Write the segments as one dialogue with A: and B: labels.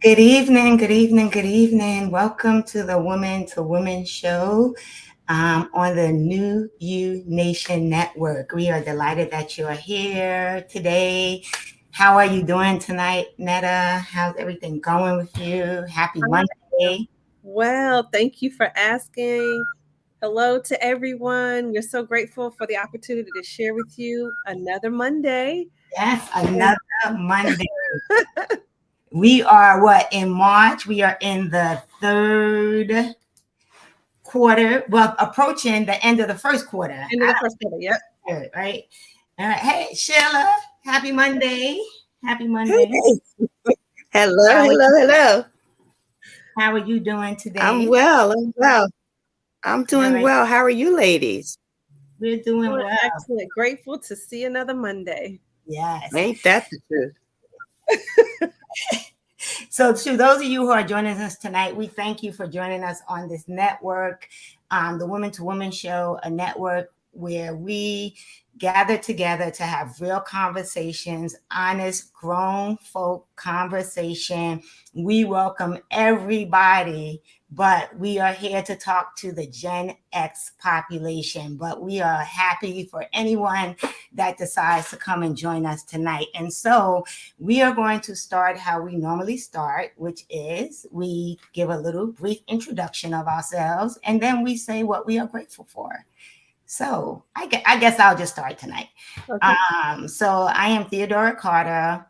A: Good evening, good evening, good evening. Welcome to the Woman to Woman show on the New You Nation Network. We are delighted that you are here today. How are you doing tonight, Netta? How's everything going with you? Happy Monday.
B: Well, thank you for asking. Hello to everyone. We're so grateful for the opportunity to share with you another Monday.
A: Yes, another Monday. We are in March? We are in the third quarter, well, approaching the end of the first quarter.
B: End of the first quarter, yep.
A: Good, right? All right. Hey, Sheila, happy Monday. Happy Monday.
C: Hey. Hello,
A: How are
C: hello,
A: you,
C: hello.
A: how are you doing
C: I'm
A: today?
C: well. I'm well. I'm
A: All
C: doing
A: right.
C: well. How are you ladies?
A: We're doing
B: Doing
A: well.
B: excellent. Grateful to see another Monday.
A: Yes.
C: Ain't that the truth?
A: So, to those of you who are joining us tonight, we thank you for joining us on this network, the Woman to Woman Show, a network where we gather together to have real conversations, honest, grown folk conversation. We welcome everybody, but we are here to talk to the Gen X population. But we are happy for anyone that decides to come and join us tonight. And so, we are going to start how we normally start, which is we give a little brief introduction of ourselves and then we say what we are grateful for. So I guess I'll just start tonight.
B: Okay.
A: So I am Theodora Carter.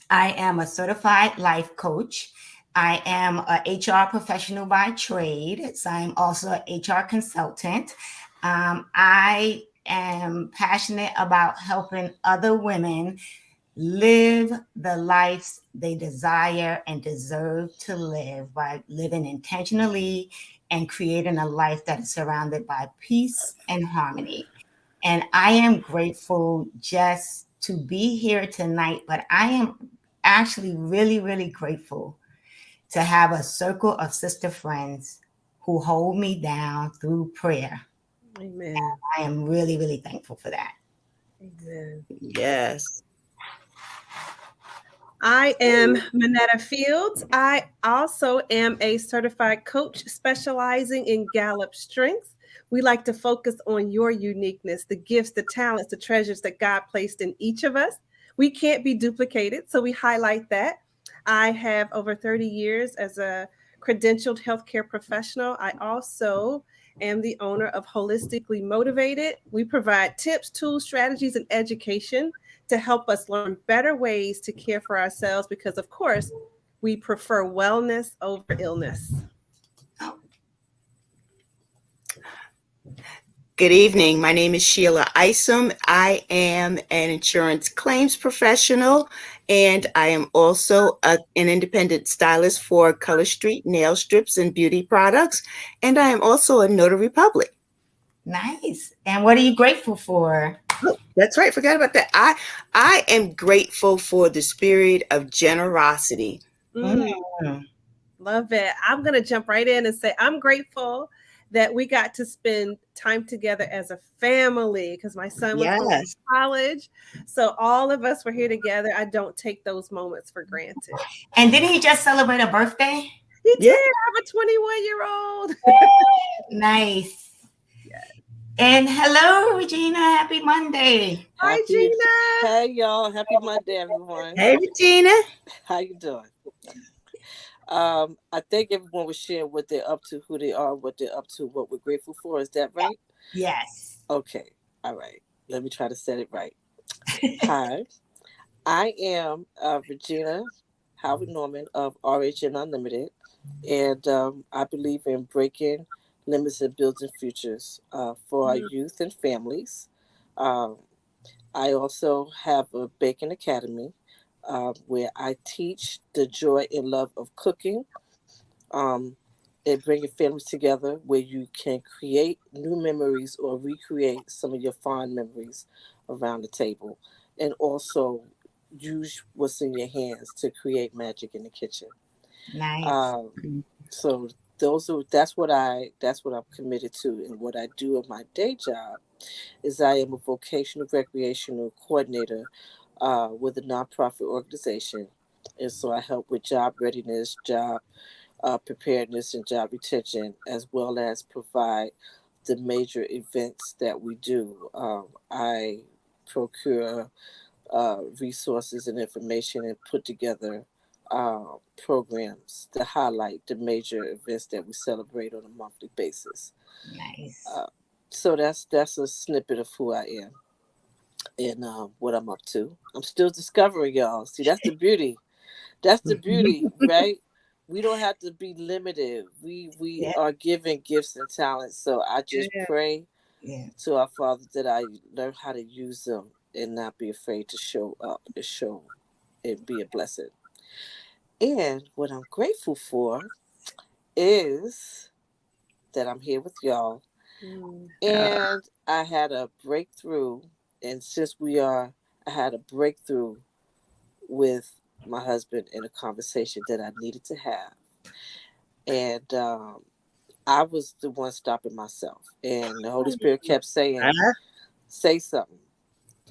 A: I am a certified life coach. I am a HR professional by trade. So I'm also an HR consultant. I am passionate about helping other women live the lives they desire and deserve to live by living intentionally and creating a life that is surrounded by peace and harmony. And I am grateful just to be here tonight, but I am actually really, really grateful to have a circle of sister friends who hold me down through prayer.
B: Amen.
A: I am really, really thankful for that.
B: Amen.
C: Yes.
B: I am Manetta Fields. I also am a certified coach specializing in Gallup strengths. We like to focus on your uniqueness, the gifts, the talents, the treasures that God placed in each of us. We can't be duplicated, so we highlight that. I have over 30 years as a credentialed healthcare professional. I also am the owner of Holistically Motivated. We provide tips, tools, strategies, and education to help us learn better ways to care for ourselves because, of course, we prefer wellness over illness.
C: Good evening. My name is Sheila Isom. I am an insurance claims professional, and I am also an independent stylist for Color Street Nail Strips and Beauty Products, and I am also a notary public.
A: Nice. And what are you grateful for?
C: Oh, that's right. Forgot about that. I am grateful for the spirit of generosity.
B: Mm, love it. I'm going to jump right in and say I'm grateful that we got to spend time together as a family because my son was going to
C: Yes.
B: college. So all of us were here together. I don't take those moments for granted.
A: And didn't he just celebrate a birthday?
B: He
C: Yeah.
B: did. I'm a 21-year-old.
A: Nice.
B: Yes.
A: And hello, Regina. Happy Monday.
B: Hi,
D: Happy,
B: Gina.
D: hey y'all, happy Monday, everyone.
C: Hey, Regina.
D: How you doing? I think everyone was sharing what they're up to, who they are, what they're up to, what we're grateful for. Is that right?
A: Yes.
D: Okay, all right. Let me try to set it right. Hi, I am Regina Howard Norman of RHN Unlimited, and I believe in breaking limits and building futures for our youth and families. Um, I also have a baking academy where I teach the joy and love of cooking um, and bringing families together where you can create new memories or recreate some of your fond memories around the table. And also use what's in your hands to create magic in the kitchen.
A: Nice.
D: Um, so that's what I'm committed to, and what I do in my day job is I am a vocational recreational coordinator with a nonprofit organization. And so I help with job readiness, job preparedness, and job retention, as well as provide the major events that we do. I procure resources and information and put together programs to highlight the major events that we celebrate on a monthly basis.
A: Nice.
D: So that's a snippet of who I am and what I'm up to. I'm still discovering, y'all. See, that's the beauty. That's the beauty, right? We don't have to be limited. We
A: Yeah.
D: are given gifts and talents. So I just
B: Yeah.
D: pray
A: Yeah.
D: to our Father that I learn how to use them and not be afraid to show up and show and be a blessing. And what I'm grateful for is that I'm here with y'all.
B: Mm.
D: And I had a breakthrough. And I had a breakthrough with my husband in a conversation that I needed to have. And I was the one stopping myself. And the Holy Spirit kept saying, say something.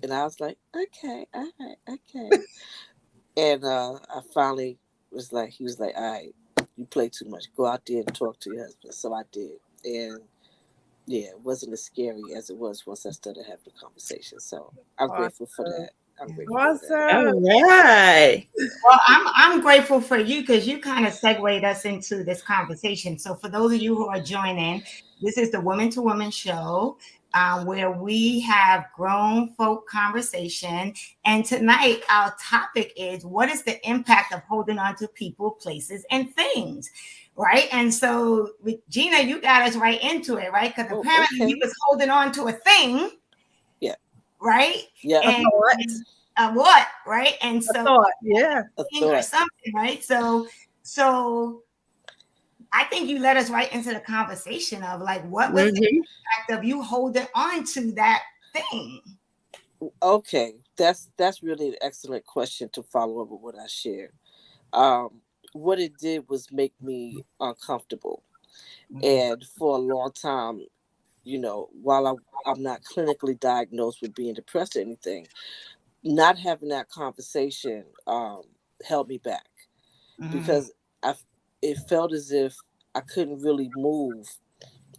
D: And I was like, okay, all right, okay. And I finally he was like, all right, you play too much. Go out there and talk to your husband. So I did. And yeah, it wasn't as scary as it was once I started having the conversation. So I'm grateful for that. I'm grateful for that.
B: Awesome.
C: All right.
A: Well, I'm grateful for you because you kind of segued us into this conversation. So for those of you who are joining, this is the Woman to Woman show where we have grown folk conversation. And tonight our topic is what is the impact of holding on to people, places, and things, right? And so with Gina, you got us right into it, right? Because apparently he was holding on to a thing.
D: Yeah.
A: Right?
D: Yeah.
A: And what, right? And so or something, right? So I think you led us right into the conversation of like what was the impact of you holding on to that thing?
D: Okay, that's really an excellent question to follow up with what I shared. What it did was make me uncomfortable, and for a long time, while I'm not clinically diagnosed with being depressed or anything, not having that conversation held me back because it felt as if I couldn't really move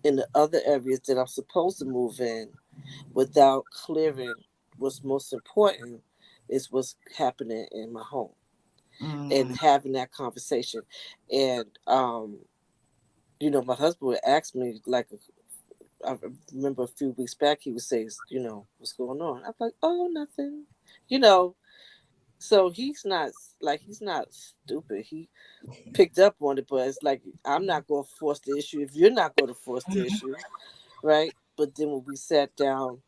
D: in the other areas that I'm supposed to move in without clearing what's most important is what's happening in my home and having that conversation. And my husband would ask me I remember a few weeks back he would say, what's going on? I'm like, oh, nothing. So he's not stupid. He picked up on it, but it's like I'm not going to force the issue if you're not going to force the issue, right? But then when we sat down,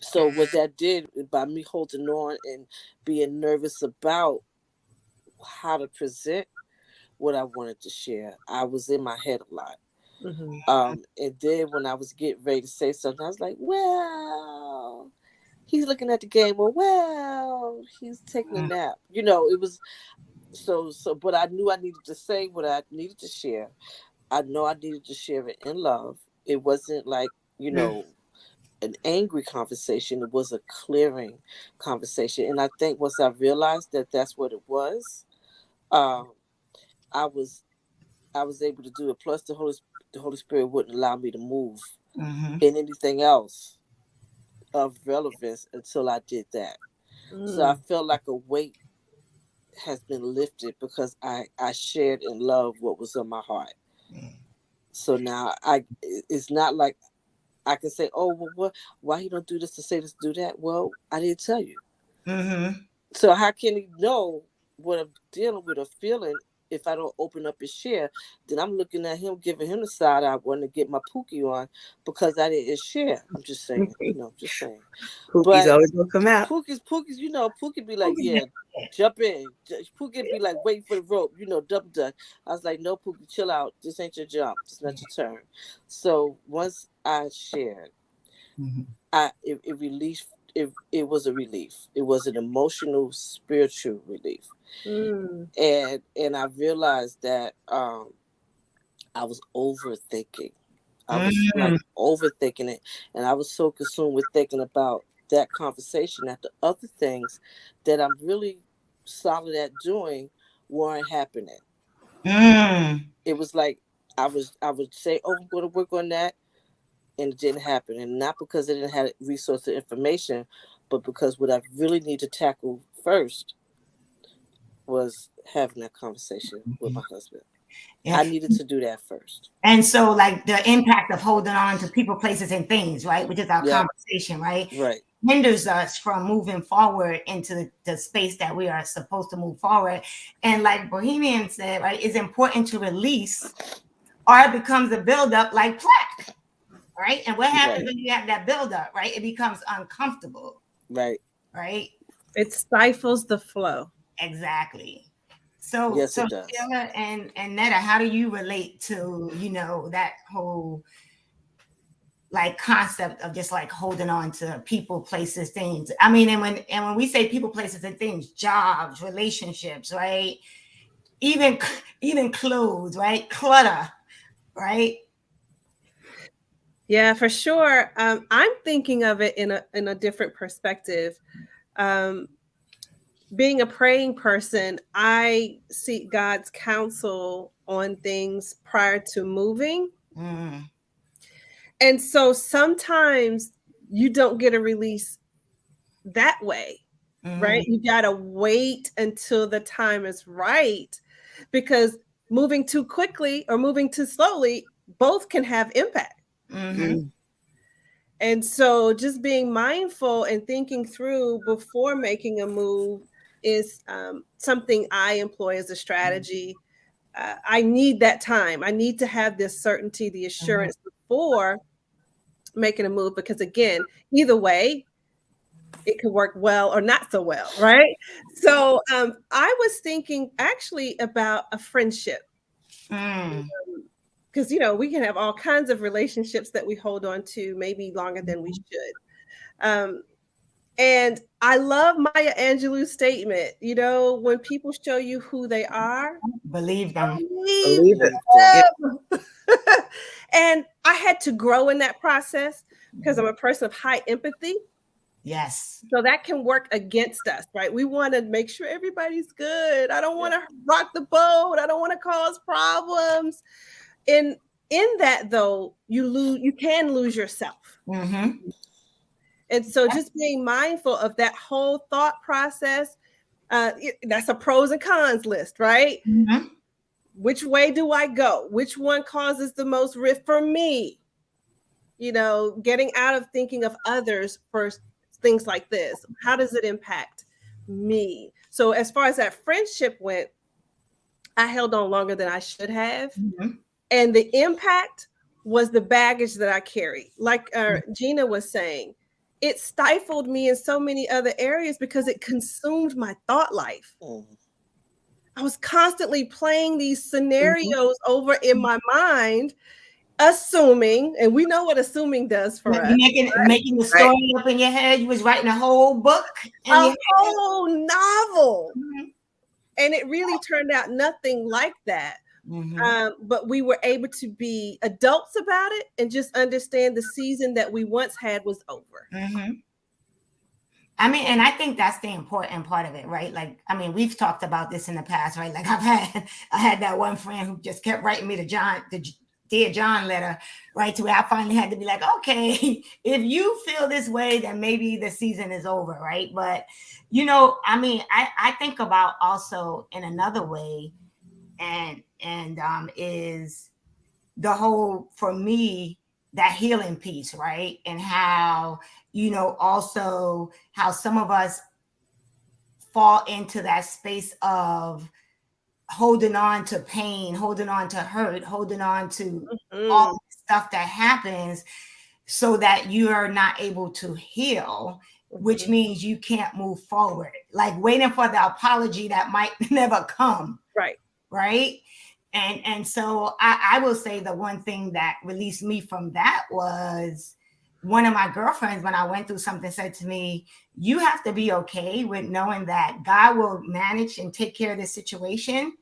D: so what that did by me holding on and being nervous about how to present what I wanted to share, I was in my head a lot. And then when I was getting ready to say something, I was like, well, he's looking at the game, or well, he's taking a nap. It was so, but I knew I needed to say what I needed to share. I know I needed to share it in love. It wasn't like, an angry conversation. It was a clearing conversation. And I think once I realized that that's what it was, I was able to do it. Plus the Holy Spirit wouldn't allow me to move in anything else of relevance until I did that. So I felt like a weight has been lifted because I shared in love what was on my heart. So now it's not like I can say, oh, well, why you don't do this to say this, do that? Well, I didn't tell you. So how can he know what I'm dealing with or feeling if I don't open up and share? Then I'm looking at him, giving him the side eye, wanting to get my Pookie on because I didn't share. I'm just saying, just saying.
C: Pookie's always gonna come out.
D: Pookie's, Pookie be like, yeah, jump in. Pookie be like, wait for the rope, double dutch. I was like, no, Pookie, chill out. This ain't your jump. This not your turn. So once I shared, it released. It was a relief. It was an emotional, spiritual relief. And I realized that I was overthinking. I was like overthinking it, and I was so consumed with thinking about that conversation that the other things that I'm really solid at doing weren't happening. It was like I would say, oh, I'm going to work on that, and it didn't happen. And not because I didn't have resource or information, but because what I really need to tackle first was having that conversation with my husband.
A: Yeah.
D: I needed to do that first.
A: And so, like, the impact of holding on to people, places, and things, right, which is our conversation, right?
D: Right.
A: Hinders us from moving forward into the space that we are supposed to move forward. And like Bohemian said, right, it's important to release, or it becomes a buildup like plaque, right? And what happens when you have that buildup, right? It becomes uncomfortable.
D: Right.
A: Right.
B: It stifles the flow.
A: Exactly. So,
D: yes,
A: so
D: it does.
A: Sheila and Netta, how do you relate to, you know, that whole like concept of just like holding on to people, places, things? I mean, and when we say people, places, and things, jobs, relationships, right? Even clothes, right? Clutter, right?
B: Yeah, for sure. I'm thinking of it in a different perspective. Being a praying person, I seek God's counsel on things prior to moving. And so sometimes you don't get a release that way, right? You got to wait until the time is right, because moving too quickly or moving too slowly, both can have impact. And so just being mindful and thinking through before making a move is something I employ as a strategy. I need that time. I need to have this certainty, the assurance before making a move, because again, either way, it could work well or not so well, right? So I was thinking actually about a friendship. Because, you know, we can have all kinds of relationships that we hold on to maybe longer than we should. And I love Maya Angelou's statement, you know, when people show you who they are,
A: believe them.
B: Believe them. And I had to grow in that process because I'm a person of high empathy.
A: Yes.
B: So that can work against us, right? We want to make sure everybody's good. I don't want to rock the boat. I don't want to cause problems. In that, though, you can lose yourself. And so just being mindful of that whole thought process, that's a pros and cons list, right? Which way do I go? Which one causes the most risk for me? You know, getting out of thinking of others for things like this. How does it impact me? So as far as that friendship went, I held on longer than I should have. And the impact was the baggage that I carried. Like Gina was saying, it stifled me in so many other areas because it consumed my thought life. I was constantly playing these scenarios over in my mind, assuming, and we know what assuming does for us.
A: Making the story up in your head. You was writing a whole book.
B: A whole novel. And it really turned out nothing like that. But we were able to be adults about it and just understand the season that we once had was over.
A: I mean, and I think that's the important part of it, right? Like, I mean, we've talked about this in the past, right? Like I had that one friend who just kept writing me the Dear John letter, right? To where I finally had to be like, okay, if you feel this way, then maybe the season is over, right? But, you know, I mean, I think about also in another way, and is the whole, for me, that healing piece, right? And how, you know, also how some of us fall into that space of holding on to pain, holding on to hurt, holding on to all the stuff that happens so that you are not able to heal, which means you can't move forward, like waiting for the apology that might never come. Right. And so I will say the one thing that released me from that was one of my girlfriends, when I went through something, said to me, you have to be okay with knowing that God will manage and take care of this situation.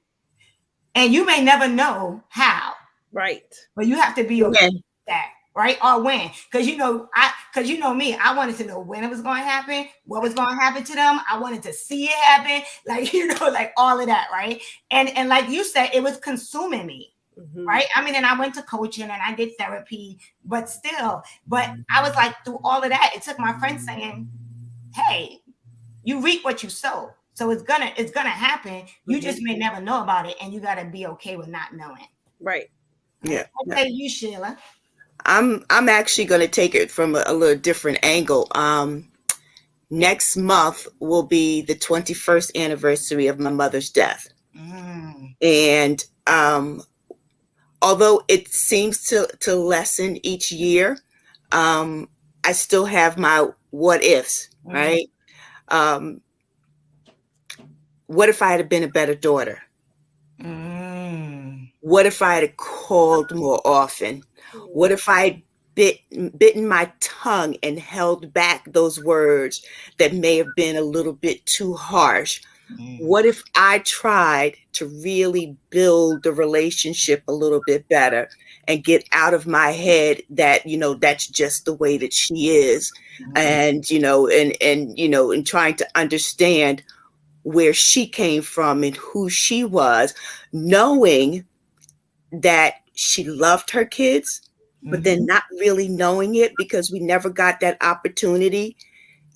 A: And you may never know how. But you have to be okay with that. right? Or when? Because because you know me, I wanted to know when it was going to happen, what was going to happen to them. I wanted to see it happen, like like all of that, right? And like you said, it was consuming me. Right. I mean, and I went to coaching and I did therapy, but I was like, through all of that, it took my friend saying, hey, you reap what you sow. So it's gonna happen. You just may never know about it, and you gotta be okay with not knowing.
B: Right.
C: Yeah.
A: Okay, you, Sheila.
C: I'm actually going to take it from a little different angle. Next month will be the 21st anniversary of my mother's death. And although it seems to lessen each year, I still have my what ifs, right? What if I had been a better daughter? What if I had called more often? What if I bitten my tongue and held back those words that may have been a little bit too harsh? What if I tried to really build the relationship a little bit better and get out of my head that, that's just the way that she is. And, and trying to understand where she came from and who she was, knowing that she loved her kids, but then not really knowing it because we never got that opportunity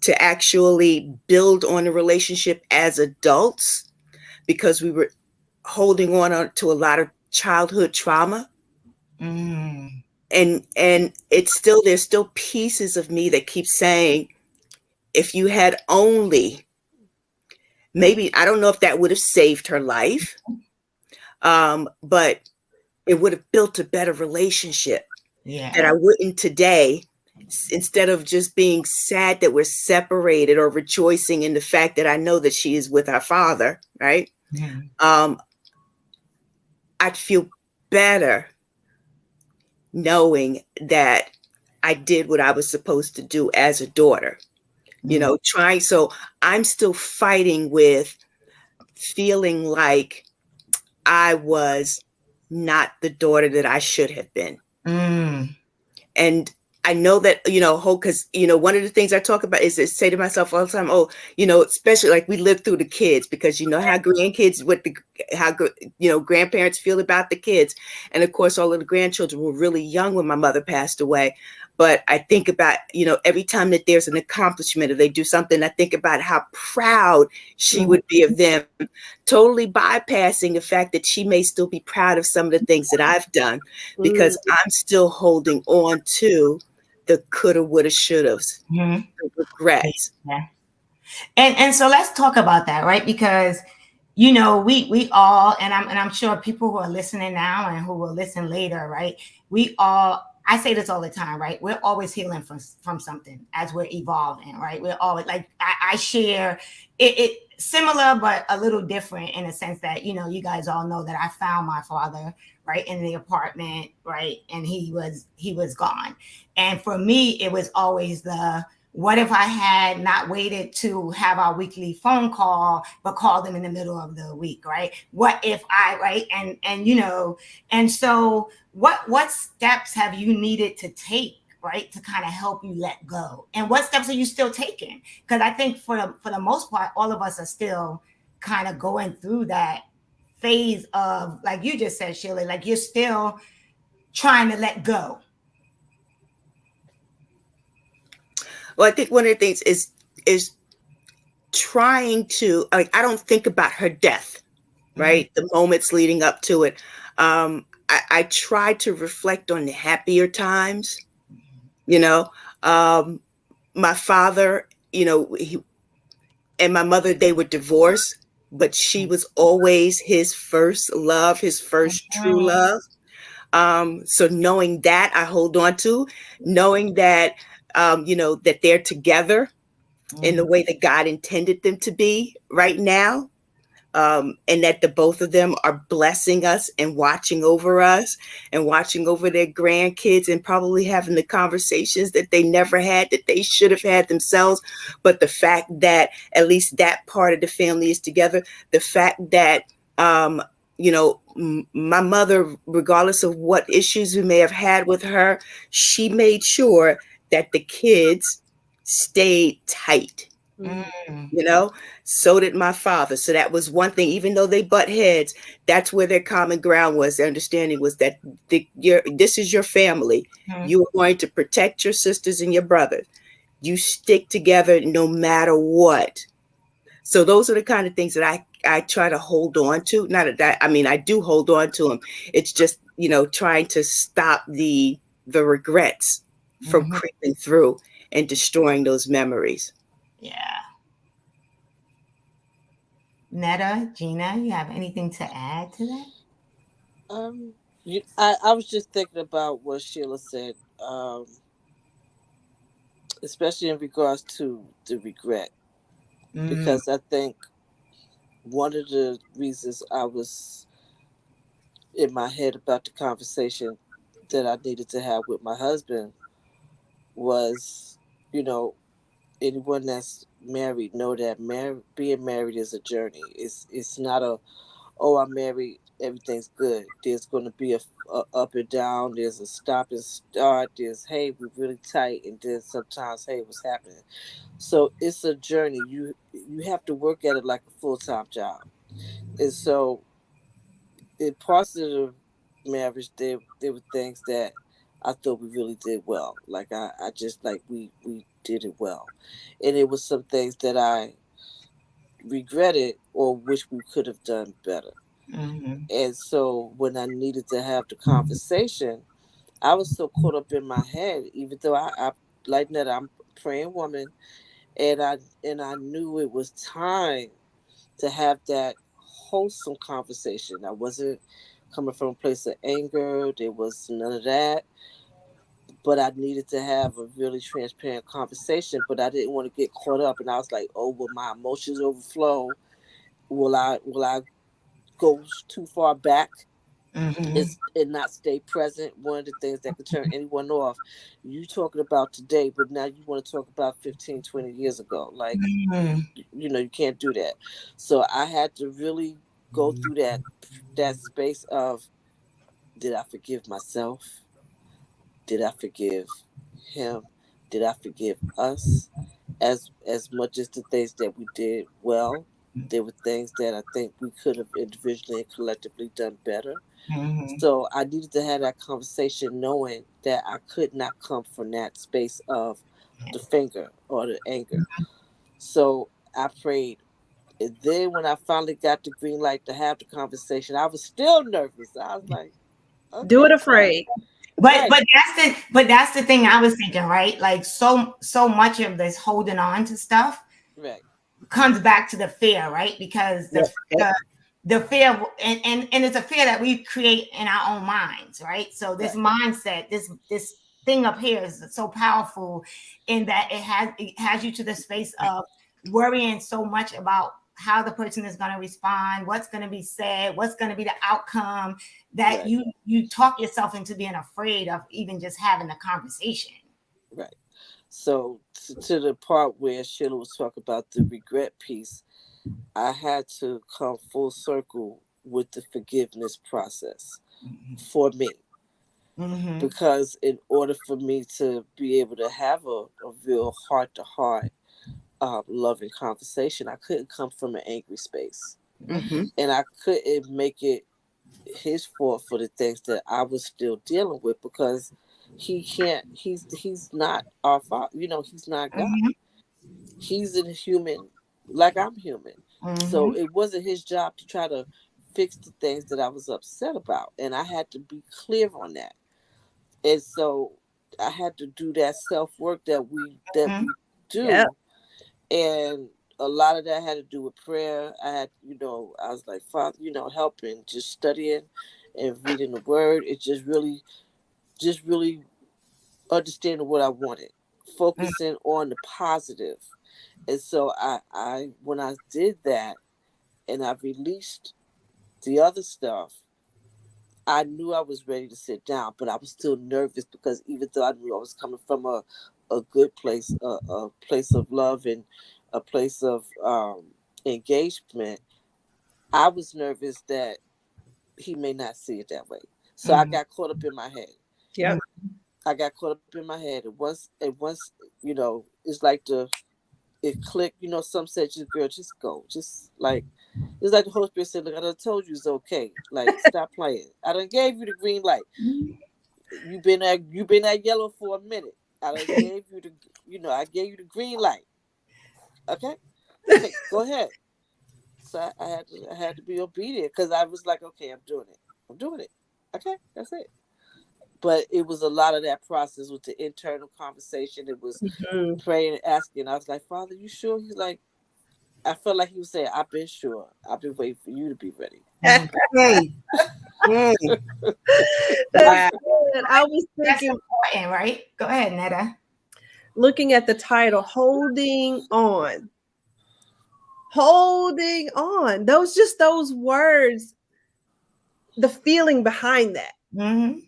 C: to actually build on a relationship as adults because we were holding on to a lot of childhood trauma. And there's still pieces of me that keep saying, if you had only, maybe, I don't know if that would have saved her life, but it would have built a better relationship.
A: Yeah.
C: That I wouldn't today, instead of just being sad that we're separated or rejoicing in the fact that I know that she is with our father, right? I'd feel better knowing that I did what I was supposed to do as a daughter, trying. So I'm still fighting with feeling like I was not the daughter that I should have been. And I know that, because, one of the things I talk about is to say to myself all the time, especially like we live through the kids, because how grandkids, grandparents feel about the kids. And of course, all of the grandchildren were really young when my mother passed away. But I think about, every time that there's an accomplishment or they do something, I think about how proud she would be of them, totally bypassing the fact that she may still be proud of some of the things that I've done, because I'm still holding on to the coulda, woulda, shouldas, the regrets.
A: Yeah. And so let's talk about that, right? Because we all, and I'm sure people who are listening now and who will listen later, right? We all, I say this all the time, right? We're always healing from something as we're evolving, right? We're always like, I share it similar, but a little different in a sense that, you guys all know that I found my father, right, in the apartment, right? And he was gone. And for me, it was always what if I had not waited to have our weekly phone call, but called them in the middle of the week, right? What if right? And so what steps have you needed to take, right, to kind of help you let go? And what steps are you still taking? Because I think for the most part, all of us are still kind of going through that phase of, like you just said, Sheila, like you're still trying to let go.
C: Well, I think one of the things is trying to, I don't think about her death, right? The moments leading up to it. I try to reflect on the happier times, my father, he and my mother, they were divorced, but she was always his first love, his first true love. So knowing that, I hold on to, knowing that, that they're together in the way that God intended them to be right now. And that the both of them are blessing us and watching over us and watching over their grandkids and probably having the conversations that they never had, that they should have had themselves. But the fact that at least that part of the family is together, the fact that, my mother, regardless of what issues we may have had with her, she made sure that the kids stayed tight. So did my father. So that was one thing. Even though they butt heads, that's where their common ground was. Their understanding was that this is your family. You are going to protect your sisters and your brothers. You stick together no matter what. So those are the kind of things that I try to hold on to. Not that I do hold on to them. It's just, trying to stop the regrets from creeping through and destroying those memories.
A: Yeah. Netta, Gina, you have anything to add to that?
D: I was just thinking about what Sheila said, especially in regards to the regret, because I think one of the reasons I was in my head about the conversation that I needed to have with my husband was, anyone that's married know that being married is a journey. It's not I'm married, everything's good. There's going to be a up and down. There's a stop and start. There's, hey, we're really tight, and then sometimes, hey, what's happening? So it's a journey. You have to work at it like a full-time job. And so in parts of the marriage, there were things that I thought we really did well. Like I just like we did it well, and it was some things that I regretted or wish we could have done better. And so when I needed to have the conversation, I was so caught up in my head, even though I like that I'm a praying woman, and I knew it was time to have that wholesome conversation. I wasn't coming from a place of anger. There was none of that. But I needed to have a really transparent conversation. But I didn't want to get caught up. And I was like, oh, will my emotions overflow? Will I go too far back and not stay present? One of the things that could turn anyone off. You talking about today, but now you want to talk about 15, 20 years ago. Like, you can't do that. So I had to really go through that space of, did I forgive myself? Did I forgive him? Did I forgive us? As much as the things that we did well, there were things that I think we could have individually and collectively done better. So I needed to have that conversation knowing that I could not come from that space of the finger or the anger. So I prayed. And then when I finally got the green light to have the conversation, I was still nervous. I was like, okay,
B: do it afraid.
A: But that's the thing I was thinking, right? Like so much of this holding on to stuff comes back to the fear, right? Because the fear and it's a fear that we create in our own minds, right? So this mindset, this thing up here is so powerful in that it has you to the space of worrying so much about how the person is going to respond, what's going to be said, what's going to be the outcome, that you talk yourself into being afraid of even just having a conversation.
D: Right. So to the part where Sheila was talking about the regret piece, I had to come full circle with the forgiveness process for me. Because in order for me to be able to have a real heart-to-heart loving conversation, I couldn't come from an angry space. And I couldn't make it his fault for the things that I was still dealing with, because he's not our father, he's not God. He's a human like I'm human. So it wasn't his job to try to fix the things that I was upset about, and I had to be clear on that. And so I had to do that self-work that we do. Yep. And a lot of that had to do with prayer. I had, I was like, Father, helping, just studying and reading the word. It just really understanding what I wanted, focusing on the positive. And so I when I did that and I released the other stuff, I knew I was ready to sit down, but I was still nervous, because even though I knew I was coming from a good place, a place of love and a place of engagement, I was nervous that he may not see it that way. So I got caught up in my head.
B: Yeah.
D: I got caught up in my head. And once, you know, it's like it clicked, you know, some said, just girl, just go. Just like, it's like the Holy Spirit said, look, I done told you it's okay. Like, stop playing. I done gave you the green light. You've been at yellow for a minute. I done gave you I gave you the green light. Okay? Go ahead. So I had to be obedient because I was like, okay, I'm doing it. Okay, that's it. But it was a lot of that process with the internal conversation. It was praying and asking. I was like, Father, you sure? He's like, I felt like he was saying, I've been sure. I've been waiting for you to be ready.
C: Hey.
B: That's good. I was
A: That's
B: thinking,
A: important, right? Go ahead, Netta.
B: looking at the title, Holding On. Holding on. Those words, the feeling behind that.
A: Mm-hmm.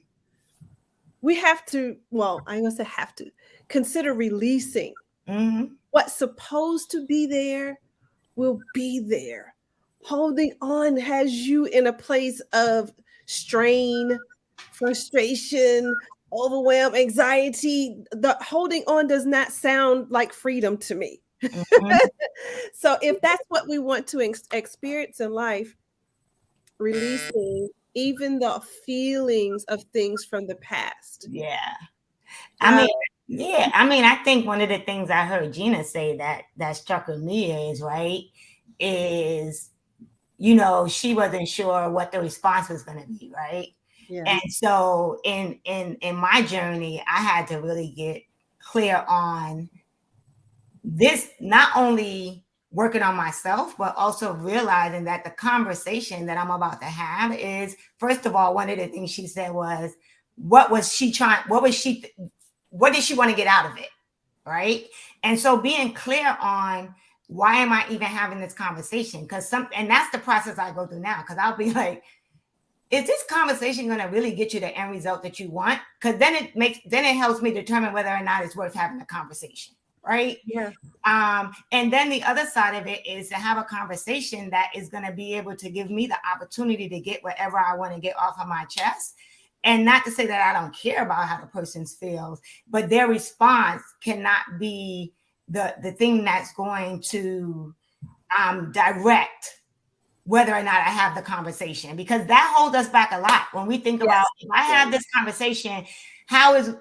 B: We have to, well, I'm going to say have to, consider releasing.
A: Mm-hmm.
B: What's supposed to be there will be there. Holding on has you in a place of strain, frustration, overwhelm, anxiety. The holding on does not sound like freedom to me.
A: Mm-hmm.
B: So if that's what we want to experience in life, releasing even the feelings of things from the past.
A: Yeah. I mean, I think one of the things I heard Gina say that struck with me is, you know, she wasn't sure what the response was going to be, right?
B: Yeah.
A: And so in my journey, I had to really get clear on this, not only working on myself, but also realizing that the conversation that I'm about to have is, first of all, one of the things she said was, what did she want to get out of it? Right. And so being clear on, why am I even having this conversation? And that's the process I go through now. Cause I'll be like, is this conversation going to really get you the end result that you want? Cause then it helps me determine whether or not it's worth having a conversation. Right.
B: Yeah.
A: And then the other side of it is to have a conversation that is going to be able to give me the opportunity to get whatever I want to get off of my chest. And not to say that I don't care about how the person feels, but their response cannot be the thing that's going to direct whether or not I have the conversation, because that holds us back a lot. When we think about, if I have this conversation, how is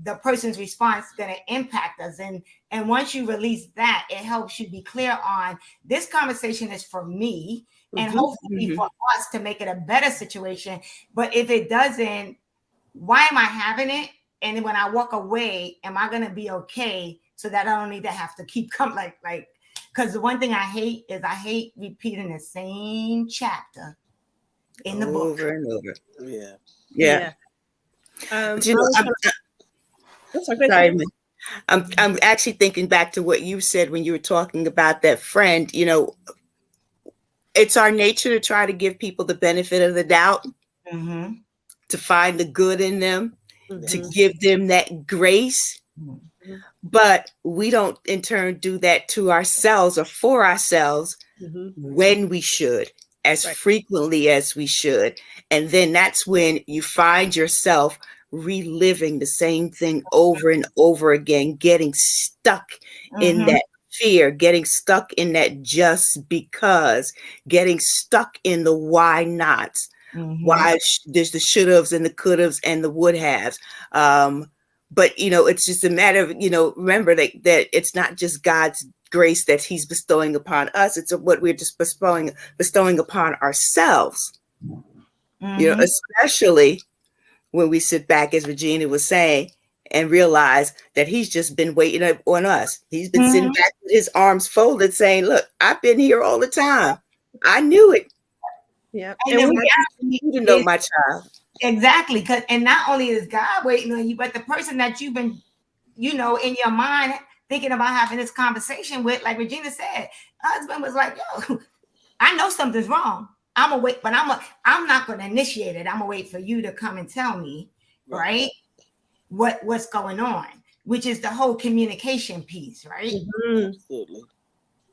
A: the person's response going to impact us? And once you release that, it helps you be clear on, this conversation is for me and hopefully for us to make it a better situation. But if it doesn't, why am I having it? And when I walk away, am I going to be okay so that I don't need to have to keep coming? Like, because the one thing I hate is repeating the same chapter in the book
C: over and over.
B: Yeah.
C: You know, sorry, I'm actually thinking back to what you said when you were talking about that friend. You know, it's our nature to try to give people the benefit of the doubt, to find the good in them, to give them that grace. But we don't in turn do that to ourselves or for ourselves when we should, as frequently as we should. And then that's when you find yourself reliving the same thing over and over again, getting stuck in that fear, getting stuck in that just because, getting stuck in the why nots. Why there's the should haves and the could haves and the would haves. But, you know, it's just a matter of, you know, remember that it's not just God's grace that he's bestowing upon us. It's what we're just bestowing upon ourselves, you know, especially when we sit back, as Regina was saying, and realize that he's just been waiting on us. He's been sitting back with his arms folded saying, look, I've been here all the time. I knew it.
B: Yeah.
A: And
B: And
A: then
C: you to know my child.
A: Exactly. And not only is God waiting on you, but the person that you've been, you know, in your mind thinking about having this conversation with, like Regina said, husband was like, yo, I know something's wrong. I'm gonna wait, but I'm not gonna initiate it. I'm gonna wait for you to come and tell me, right? What's going on, which is the whole communication piece, right?
D: Absolutely.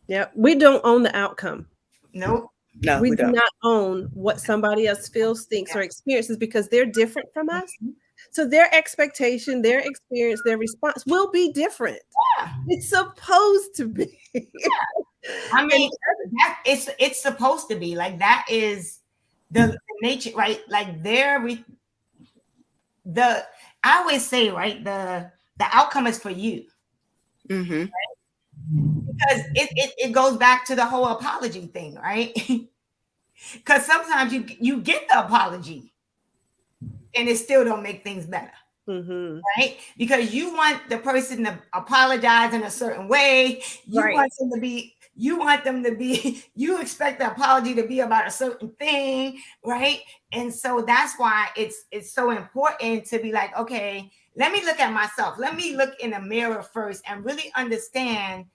B: Yeah. We don't own the outcome.
A: Nope.
C: No,
B: We
C: we
B: do
C: don't.
B: not own what somebody else feels, thinks,
A: Yeah.
B: or experiences because they're different from us.
A: Mhm.
B: So their expectation, their experience, their response will be different.
A: Yeah.
B: It's supposed to be.
A: I
B: And
A: mean, that it's supposed to be like that is the nature, right? Like the I always say, right, the outcome is for you.
C: Mm-hmm.
A: Because it goes back to the whole apology thing, right? Because sometimes you get the apology and it still don't make things better,
B: Mhm.
A: right? Because you want the person to apologize in a certain way. You
B: Right.
A: want them to be, you expect the apology to be about a certain thing, right? And so that's why it's so important to be like, okay, let me look at myself. Let me look in the mirror first and really understand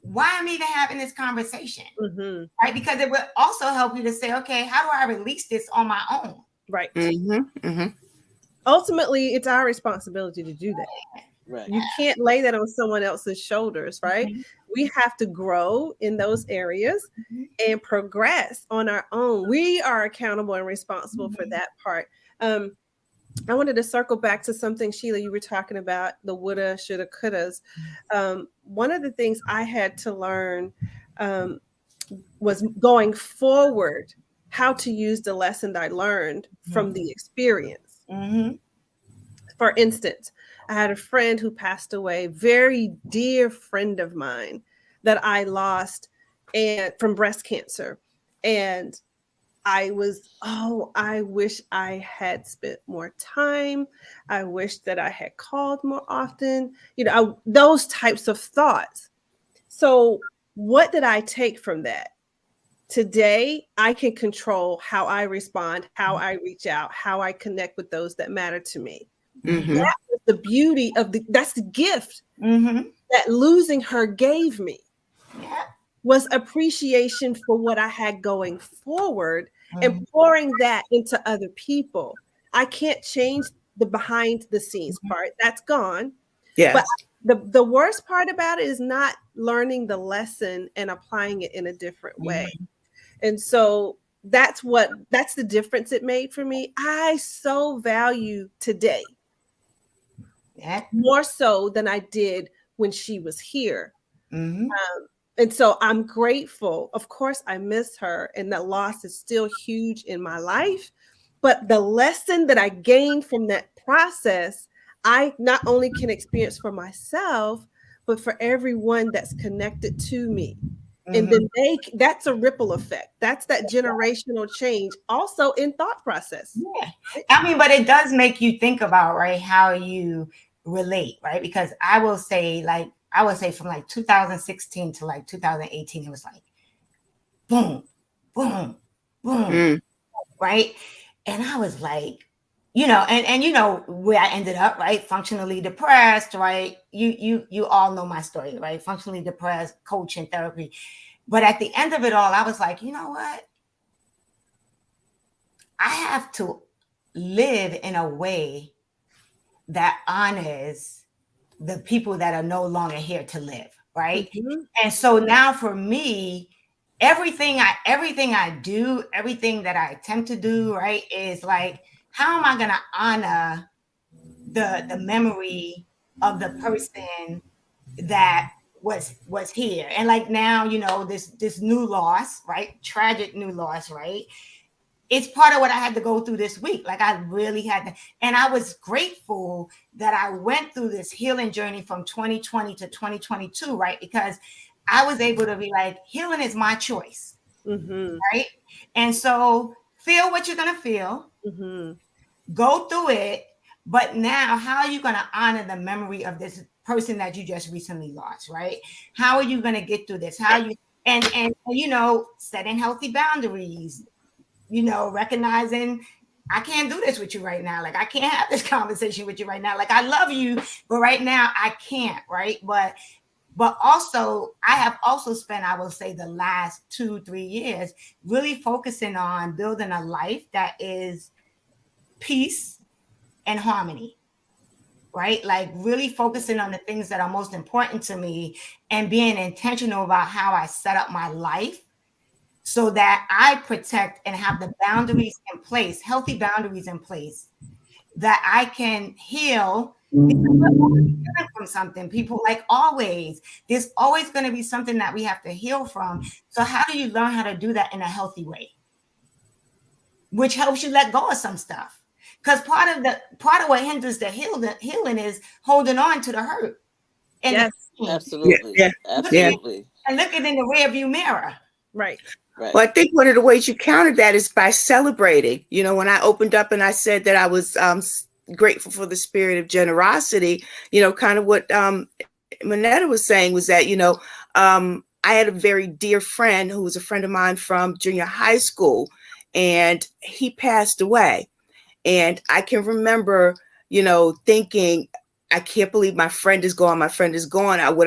A: why I'm even having this conversation,
B: Mhm.
A: right? Because it will also help you to say, okay, how do I release this on my own?
B: Right.
C: Mm-hmm. Mm-hmm.
B: Ultimately, it's our responsibility to do that.
D: Right.
B: You can't lay that on someone else's shoulders, right?
A: Mhm.
B: We have to grow in those areas
A: Mhm.
B: and progress on our own. We are accountable and responsible for
A: Mhm.
B: that part. I wanted to circle back to something, Sheila, you were talking about the woulda, shoulda, couldas. One of the things I had to learn was going forward, how to use the lesson I learned from the experience.
A: Mhm.
B: For instance, I had a friend who passed away, very dear friend of mine that I lost and from breast cancer. And I wish I had spent more time. I wish that I had called more often. Those types of thoughts. So, what did I take from that? Today, I can control how I respond, how I reach out, how I connect with those that matter to me.
C: Mm-hmm.
B: That was the beauty of that's the gift
A: Mhm.
B: that losing her gave me
A: Yeah.
B: was appreciation for what I had going forward and
A: Mhm.
B: pouring that into other people. I can't change the behind the scenes part. That's gone. But
C: Yes.
B: the worst part about it is not learning the lesson and applying it in a different way.
A: Mhm.
B: And so that's the difference it made for me. I so value today
A: Yeah.
B: more so than I did when she was here.
A: Mhm.
B: And so I'm grateful. Of course, I miss her, and that loss is still huge in my life. But the lesson that I gained from that process, I not only can experience for myself, but for everyone that's connected to me. And
A: Mhm.
B: then that's a ripple effect. That's that generational change also in thought process.
A: Yeah. I mean, but it does make you think about, right, how you relate, right? Because I would say from like 2016 to like 2018, it was like boom, boom, boom,
C: Mm.
A: right? And I was like, and you know where I ended up, right? Functionally depressed, right? You all know my story, right? Functionally depressed, coaching, therapy. But at the end of it all, I was like, you know what? I have to live in a way that honors the people that are no longer here to live, right?
B: Mhm.
A: And so now for me, everything I do, everything that I attempt to do, right, is like, how am I going to honor the memory of the person that was here? And like now, this new loss, right? Tragic new loss, right? It's part of what I had to go through this week. Like I really had to, and I was grateful that I went through this healing journey from 2020 to 2022, right? Because I was able to be like, healing is my choice,
B: Mhm.
A: right? And so feel what you're gonna feel,
B: Mhm.
A: go through it, but now how are you gonna honor the memory of this person that you just recently lost, right? How are you gonna get through this? How are you and setting healthy boundaries, recognizing I can't do this with you right now. Like I can't have this conversation with you right now. Like I love you, but right now I can't, right? But also I have also spent, I will say, the last 2-3 years really focusing on building a life that is peace and harmony, right? Like really focusing on the things that are most important to me and being intentional about how I set up my life so that I protect and have the boundaries in place, healthy boundaries in place, that I can heal. Because we're always healing from something, people, like always. There's always going to be something that we have to heal from. So how do you learn how to do that in a healthy way? Which helps you let go of some stuff. Because part of what hinders the healing is holding on to the hurt. And
B: Yes.
D: Absolutely.
C: Yeah.
D: Absolutely.
A: and looking in the rearview mirror.
B: Right.
D: Right.
C: Well, I think one of the ways you counter that is by celebrating. You know, when I opened up and I said that I was grateful for the spirit of generosity, you know, kind of what Manetta was saying was that, you know, I had a very dear friend who was a friend of mine from junior high school, and he passed away. And I can remember, you know, thinking, I can't believe my friend is gone. My friend is gone. And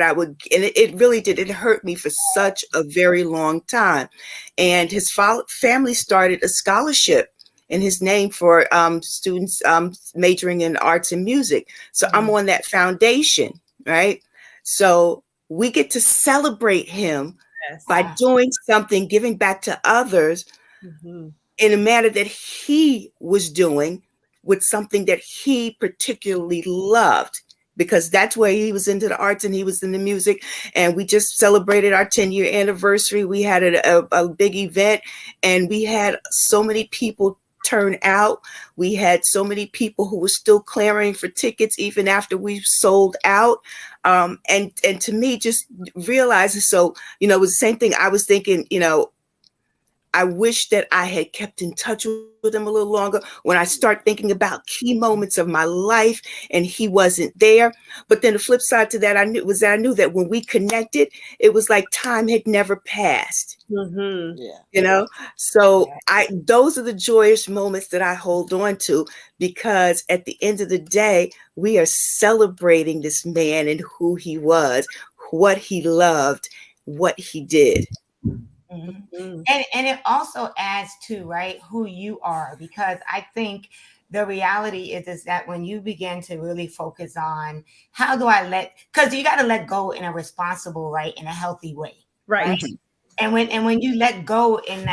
C: it really did. It hurt me for such a very long time. And his family started a scholarship in his name for students majoring in arts and music. So I'm on that foundation, right? So we get to celebrate him by doing something, giving back to others in a manner that he was doing with something that he particularly loved, because that's where he was into the arts and he was in the music. And we just celebrated our 10-year anniversary. We had a big event, and we had so many people turn out. We had so many people who were still clamoring for tickets even after we sold out. And to me, just realizing, so, you know, it was the same thing. I was thinking, you know, I wish that I had kept in touch with him a little longer. When I start thinking about key moments of my life and he wasn't there. But then the flip side to that, I knew that when we connected, it was like time had never passed.
D: Yeah.
C: You know, so those are the joyous moments that I hold on to, because at the end of the day, we are celebrating this man and who he was, what he loved, what he did.
A: And it also adds to, right, who you are, because I think the reality is that when you begin to really focus on how do I because you got to let go in a responsible, right, in a healthy way,
B: Right.
A: And when you let go in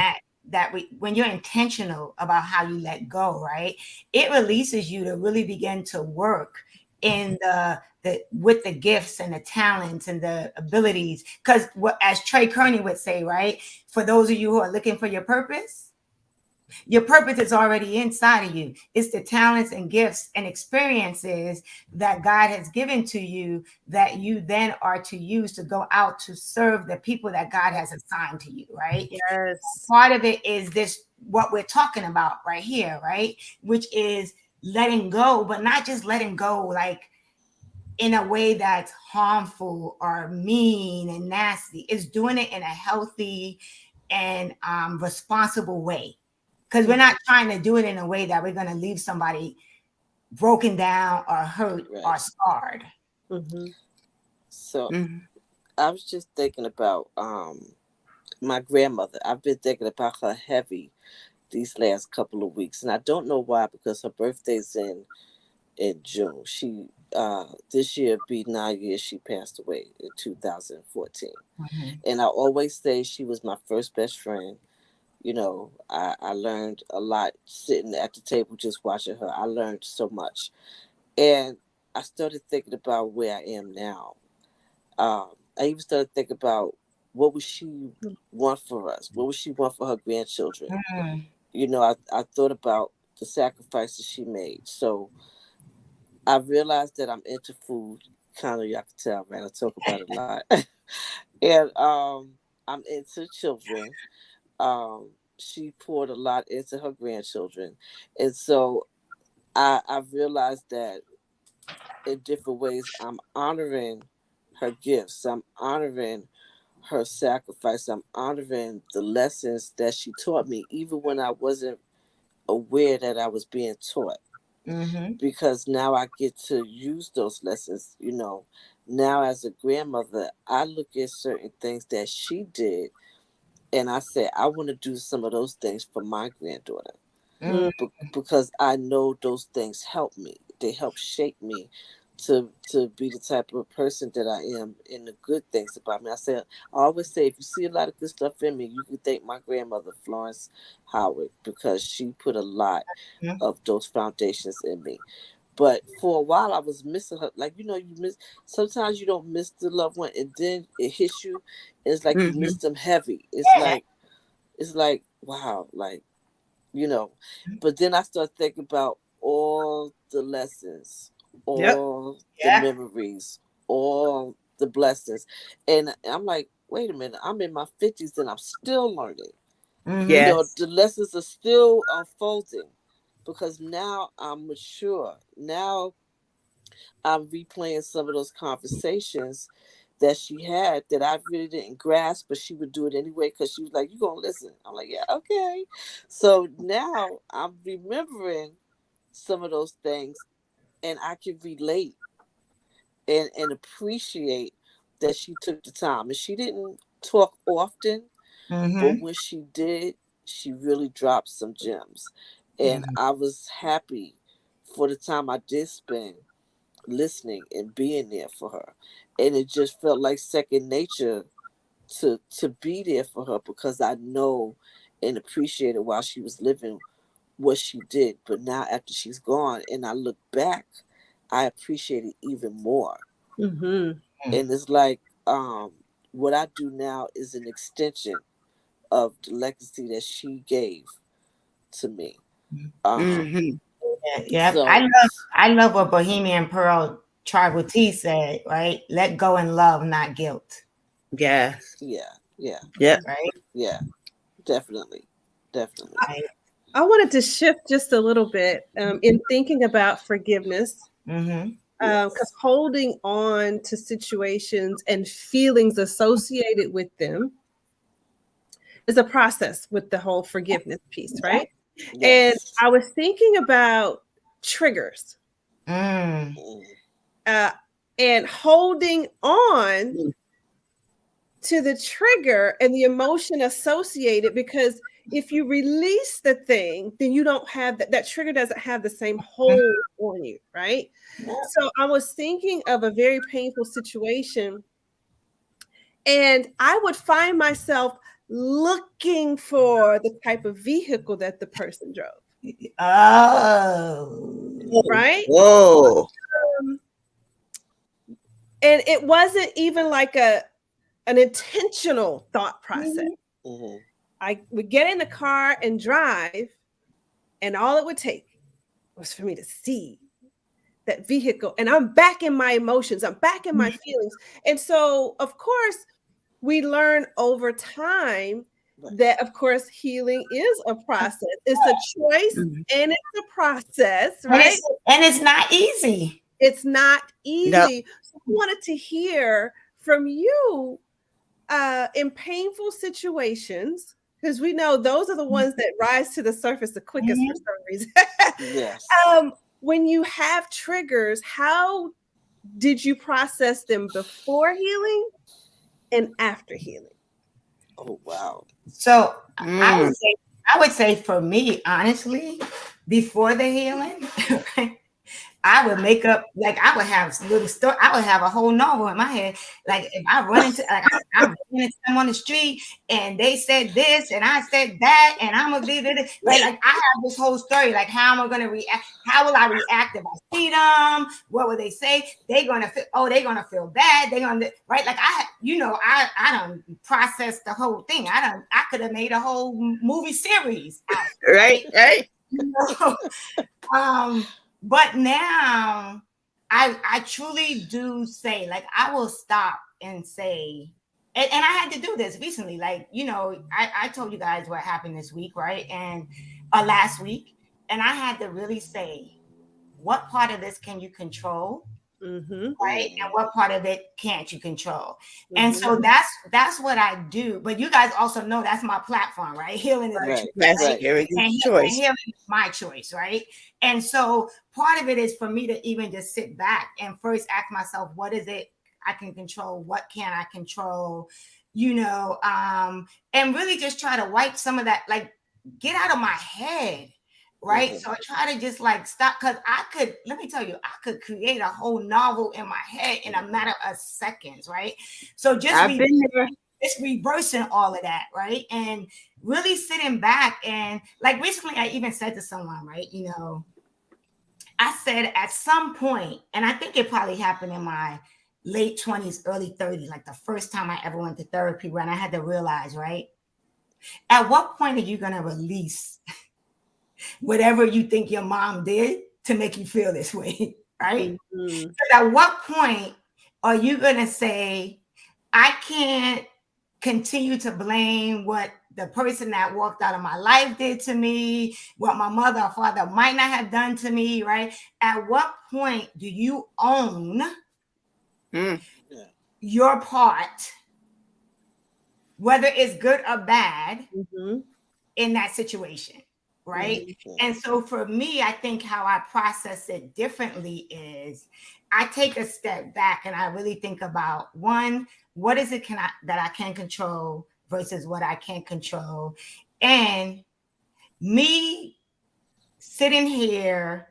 A: when you're intentional about how you let go, right, it releases you to really begin to work in with the gifts and the talents and the abilities. Because as Trey Kearney would say, right, for those of you who are looking for your purpose is already inside of you. It's the talents and gifts and experiences that God has given to you that you then are to use to go out to serve the people that God has assigned to you, right?
B: Yes.
A: Part of it is this, what we're talking about right here, right? Which is letting go, but not just letting go like in a way that's harmful or mean and nasty. It's doing it in a healthy and responsible way. Because we're not trying to do it in a way that we're going to leave somebody broken down or hurt or scarred.
D: So I was just thinking about my grandmother. I've been thinking about her heavy these last couple of weeks, and I don't know why, because her birthday's in June. She this year be 9 years she passed away in 2014. And I always say she was my first best friend. You know, I learned a lot sitting at the table just watching her. I learned so much. And I started thinking about where I am now. I even started thinking about what would she want for us? What would she want for her grandchildren? You know, I thought about the sacrifices she made. So I realized that I'm into food. Kind of, y'all can tell, right? I talk about it a lot. And I'm into children. She poured a lot into her grandchildren. And so I realized that in different ways, I'm honoring her gifts. I'm honoring her sacrifice. I'm honoring the lessons that she taught me, even when I wasn't aware that I was being taught. Because now I get to use those lessons. You know, now as a grandmother, I look at certain things that she did, and I say, I want to do some of those things for my granddaughter. Because I know those things help me. They help shape me to be the type of person that I am and the good things about me. I always say, if you see a lot of good stuff in me, you can thank my grandmother, Florence Howard, because she put a lot
A: Mhm.
D: of those foundations in me. But for a while, I was missing her. Like, you miss, sometimes you don't miss the loved one, and then it hits you. It's like you miss them heavy.
A: Yeah.
D: It's like, wow, like, but then I start thinking about all the lessons,
B: Yep.
D: all the
A: Yeah.
D: memories, all the blessings. And I'm like, wait a minute, I'm in my 50s and I'm still learning.
A: Mhm.
C: Yes.
D: The lessons are still unfolding because now I'm mature. Now I'm replaying some of those conversations that she had that I really didn't grasp, but she would do it anyway because she was like, "You gonna listen?" I'm like, "Yeah, okay." So now I'm remembering some of those things, and I can relate and appreciate that she took the time. And she didn't talk often, but
A: Mhm.
D: when she did, she really dropped some gems, and
A: Mhm.
D: I was happy for the time I did spend listening and being there for her, and it just felt like second nature to be there for her because I know and appreciated while she was living what she did. But now after she's gone and I look back, I appreciate it even more.
B: Mm-hmm.
D: And it's like what I do now is an extension of the legacy that she gave to me. um
C: Hmm.
A: Yeah. Yep.
D: so
A: I love what Bohemian Pearl Tribal T said, right? Let go and love, not guilt.
C: Yes.
D: yeah, yeah,
C: Yep.
A: Right?
D: yeah, definitely.
A: Right.
B: I wanted to shift just a little bit in thinking about forgiveness,
A: Mm-hmm.
B: because
D: Yes.
B: holding on to situations and feelings associated with them is a process with the whole forgiveness piece, right? And
D: Yes.
B: I was thinking about triggers,
A: Mm.
D: Mm.
B: uh, and holding on to the trigger and the emotion associated, because if you release the thing, then you don't have that trigger doesn't have the same hold on you, right? So I was thinking of a very painful situation, and I would find myself looking for the type of vehicle that the person drove,
A: Oh.
B: right?
C: Whoa.
B: Um, and it wasn't even like an intentional thought process.
D: Mm-hmm.
B: I would get in the car and drive, and all it would take was for me to see that vehicle. And I'm back in my emotions, I'm back in my feelings. And so, of course, we learn over time
D: Right.
B: that, of course, healing is a process. It's a choice
C: Mhm.
B: and it's a process,
A: And
B: right?
A: it's not easy.
B: It's not
C: No.
B: easy. So I wanted to hear from you in painful situations, because we know those are the ones that rise to the surface the quickest for
A: Mhm.
B: some reason.
D: Yes.
B: When you have triggers, how did you process them before healing and after healing?
D: Oh wow.
A: So
C: Mm.
A: I would say for me, honestly, before the healing, I would make up, like I would have little story. I would have a whole novel in my head. Like if I run into, like I'm running into someone on the street and they said this and I said that and I'm gonna be this, right? Like I have this whole story. Like how am I gonna react? How will I react if I see them? What will they say? They're gonna feel. Oh, they're gonna feel bad. They're gonna right. Like I don't process the whole thing. I could have made a whole movie series out.
C: Right.
A: Right?
C: Right.
A: You know? But now I truly do say, like, I will stop and say, and I had to do this recently. Like, I told you guys what happened this week, right? And last week, and I had to really say, what part of this can you control?
B: Mm-hmm.
A: Right, and what part of it can't you control? And
B: Mm-hmm.
A: so that's what I do. But you guys also know that's my platform, right? Healing is a choice,
D: Right.
C: Yes.
A: right?
D: Right.
C: Very good
A: And
C: choice.
A: healing is my choice, right? And so part of it is for me to even just sit back and first ask myself, what is it I can control? What can I control? And really just try to wipe some of that, like, get out of my head right? So I try to just like stop, because let me tell you, I could create a whole novel in my head in a matter of seconds, right? So
C: I've been there.
A: just reversing all of that, right? And really sitting back, and like recently I even said to someone, right, I said at some point, and I think it probably happened in my late 20s, early 30s, like the first time I ever went to therapy, when I had to realize, right, at what point are you going to release whatever you think your mom did to make you feel this way, right?
B: Mm-hmm.
A: So at what point are you going to say, I can't continue to blame what the person that walked out of my life did to me, what my mother or father might not have done to me, right? At what point do you own your part, whether it's good or bad, in that situation, right? And so for me, I think how I process it differently is I take a step back and I really think about, one, what is it that I can control versus what I can't control? And me sitting here,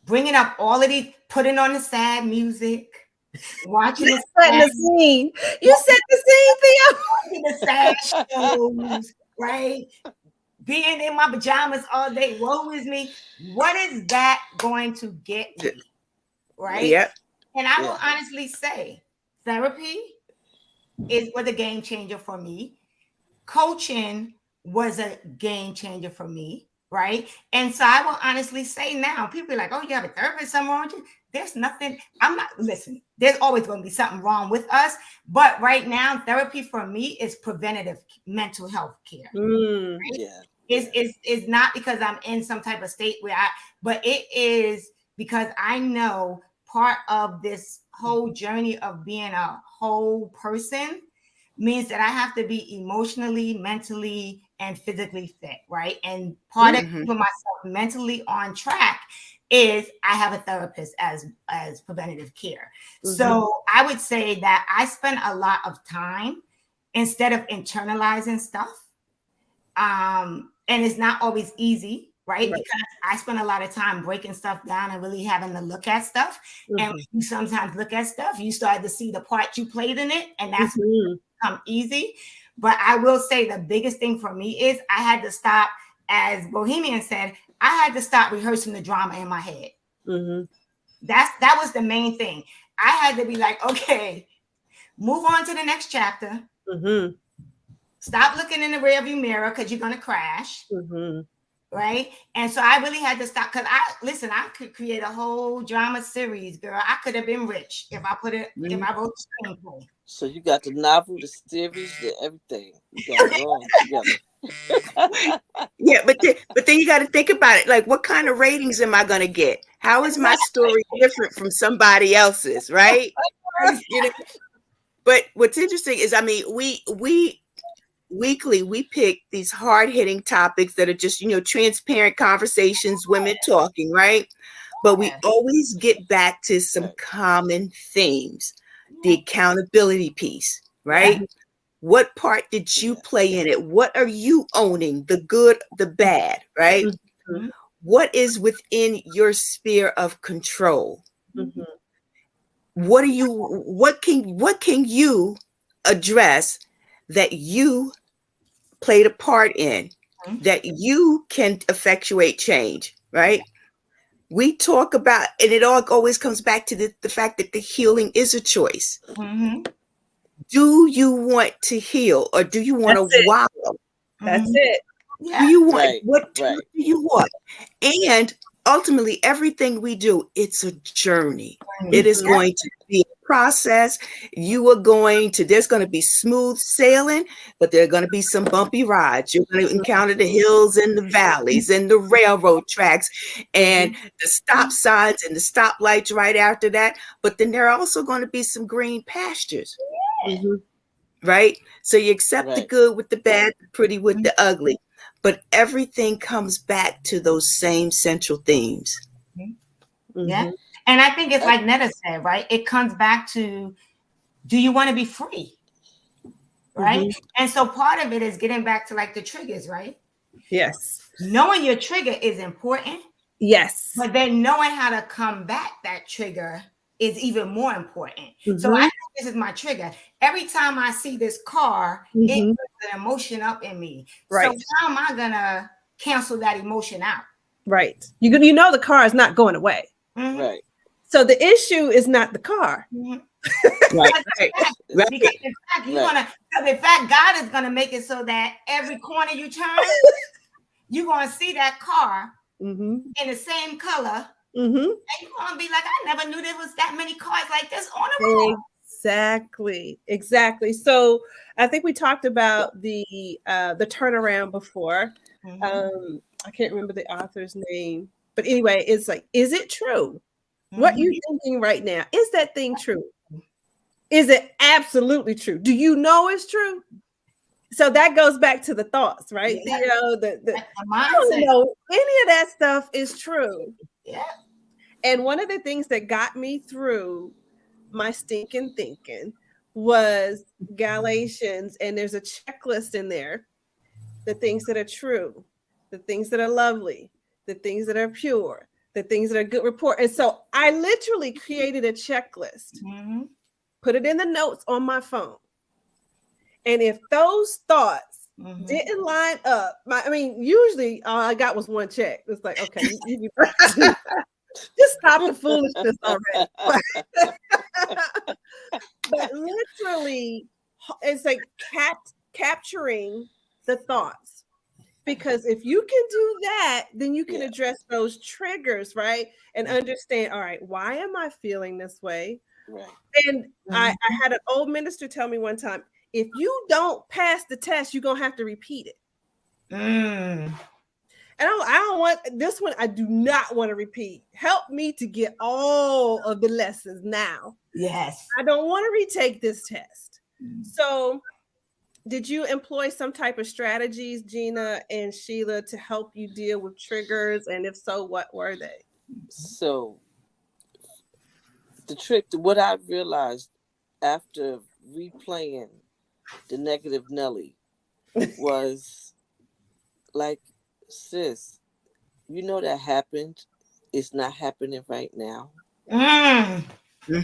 A: bringing up all of these, putting on the sad music, watching the
B: scene. You set the scene, Theo.
A: Watching the sad shows, right? Being in my pajamas all day, woe is me. What is that going to get me? Right?
C: Yep.
A: And I will honestly say, therapy was a game changer for me. Coaching was a game changer for me, right? And so I will honestly say now, people are like, oh, you have a therapist, something wrong with you? There's nothing, listen, there's always going to be something wrong with us. But right now, therapy for me is preventative mental health care. Right?
D: Yeah.
A: It's not because I'm in some type of state but it is because I know part of this whole journey of being a whole person means that I have to be emotionally, mentally, and physically fit, right? And part of keeping myself mentally on track is I have a therapist as preventative care. So I would say that I spend a lot of time instead of internalizing stuff. And it's not always easy, right? Because I spend a lot of time breaking stuff down and really having to look at stuff. And when you sometimes look at stuff, you start to see the part you played in it, and that's become easy. But I will say the biggest thing for me is I had to stop, as Bohemian said, I had to stop rehearsing the drama in my head. That was the main thing. I had to be like, okay, move on to the next chapter. Stop looking in the rearview mirror because you're going to crash. Right. And so I really had to stop, because I could create a whole drama series, girl. I could have been rich if I if I wrote the screenplay.
D: So you got the novel, the series, the everything. You got it all together.
C: Yeah, but then you got to think about it. Like, what kind of ratings am I going to get? How is my story different from somebody else's? Right. But what's interesting is, I mean, we weekly we pick these hard-hitting topics that are just transparent conversations, women talking, right? But we always get back to some common themes. The accountability piece, right? What part did you play in it? What are you owning? The good, the bad, right? What is within your sphere of control? What can you address that you played a part in, that you can effectuate change, right? We talk about, and it always comes back to the fact that the healing is a choice. Do you want to heal, or do you want to wallow?
B: That's it.
C: Do you want what do you want? And ultimately, everything we do, it's a journey. It is going to be a process. There's going to be smooth sailing, but there are going to be some bumpy rides. You're going to encounter the hills and the valleys and the railroad tracks and the stop signs and the stoplights right after that. But then there are also going to be some green pastures. Right? So you accept the good with the bad, the pretty with the ugly. But everything comes back to those same central themes.
A: Yeah. And I think it's like Netta said, right? It comes back to, do you want to be free? Right. And so part of it is getting back to like the triggers, right?
B: Yes.
A: Knowing your trigger is important,
B: Yes.
A: but then knowing how to combat that trigger is even more important. So I
B: Mhm.
A: know this is my trigger. Every time I see this car, it
B: Mhm.
A: puts an emotion up in me. So
B: Right.
A: how am I gonna cancel that emotion out?
B: Right. You know the car is not going away.
A: Mhm,
D: Right.
B: So the issue is not the car.
A: mhm.
C: Right.
A: Because
C: Right.
A: because in fact, you're
D: Right.
A: gonna, because in fact, God is gonna make it so that every corner you turn, you're gonna see that car
B: Mm-hmm.
A: in the same color,
B: Mm-hmm.
A: and you're gonna be like, I never knew there was that many cars like this on the road.
B: Exactly. So I think we talked about the turnaround before.
A: Mhm,
B: I can't remember the author's name, but anyway, it's like, is it true? What
A: mhm.
B: you're thinking right now, is that thing true? Is it absolutely true? Do you know it's true? So that goes back to the thoughts, right?
A: Yeah,
B: Theo,
A: that's the
B: I don't
A: mindset.
B: know any of that stuff is true.
A: Yeah.
B: And one of the things that got me through my stinking thinking was Galatians, and there's a checklist in there: the things that are true, the things that are lovely, the things that are pure, the things that are good report. And so I literally created a checklist,
A: Mhm.
B: put it in the notes on my phone. And if those thoughts
A: Mhm.
B: didn't line up, usually all I got was one check. It's like, okay, just stop the foolishness already. But literally, it's like capturing the thoughts. Because if you can do that, then you can
D: Yeah.
B: address those triggers, right? And understand, all right, why am I feeling this way?
D: Right.
B: And I had an old minister tell me one time, if you don't pass the test, you're going to have to repeat it.
A: Mm.
B: And I don't want this one. I do not want to repeat. Help me to get all of the lessons now.
A: Yes.
B: I don't want to retake this test. So, did you employ some type of strategies, Gina and Sheila, to help you deal with triggers? And if so, what were they?
D: So the trick, what I realized after replaying the negative Nelly was like, sis, you know that happened. It's not happening right now.
A: Mm.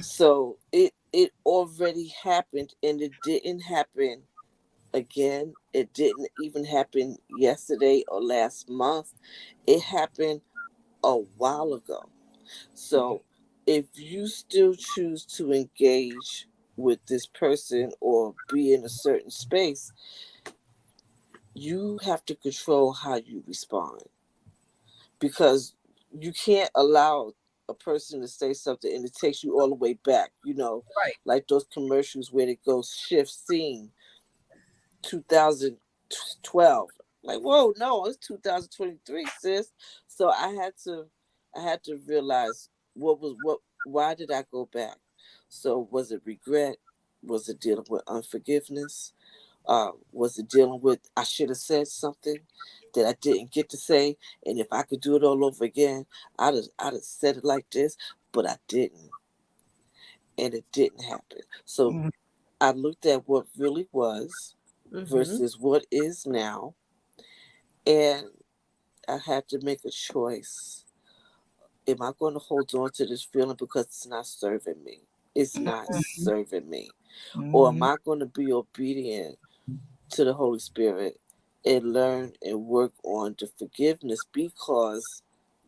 D: So it already happened, and it didn't happen again. It didn't even happen yesterday or last month. It happened a while ago. So if you still choose to engage with this person or be in a certain space, you have to control how you respond, because you can't allow a person to say something and it takes you all the way back,
B: Right.
D: like those commercials where it goes shift scene 2012. Like, whoa, no, it's 2023, sis. So I had to realize why did I go back? So was it regret? Was it dealing with unforgiveness? Was it dealing with I should have said something that I didn't get to say, and if I could do it all over again, I'd have said it like this, but I didn't, and it didn't happen. So
A: Mm.
D: I looked at what really was
B: Mhm.
D: versus what is now, and I had to make a choice. Am I going to hold on to this feeling because it's not serving me? It's not serving me. Or am
A: Mhm.
D: I going to be obedient to the Holy Spirit and learn and work on the forgiveness, because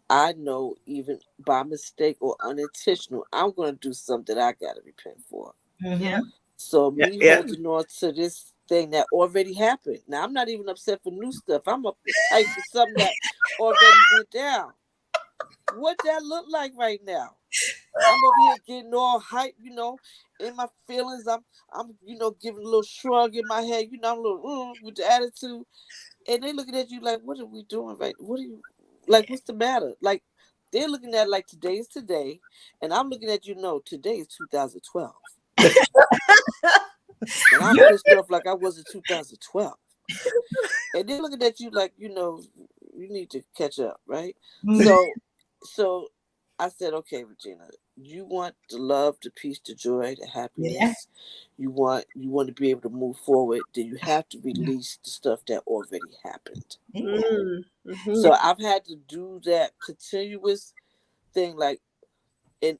D: I know even by mistake or unintentional, I'm going to do something that I got to repent for.
B: Yeah.
A: Mhm.
D: So
C: Yeah.
D: me
C: Yeah.
D: holding on to this thing that already happened. Now I'm not even upset for new stuff. I'm uptight for something that already went down. What that look like right now? I'm over here getting all hype, in my feelings. I'm giving a little shrug in my head, I'm a little with the attitude, and they looking at you like, what are we doing right? What are you like? What's the matter? Like they're looking at it like today is today, and I'm looking at no, today is 2012, and I'm pissed off like I was in 2012, and they're looking at you like you need to catch up, right?
A: Mhm.
D: So I said, okay, Regina, you want the love, the peace, the joy, the happiness. You want to be able to move forward. Then you have to release the stuff that already happened. So I've had to do that continuous thing, like, and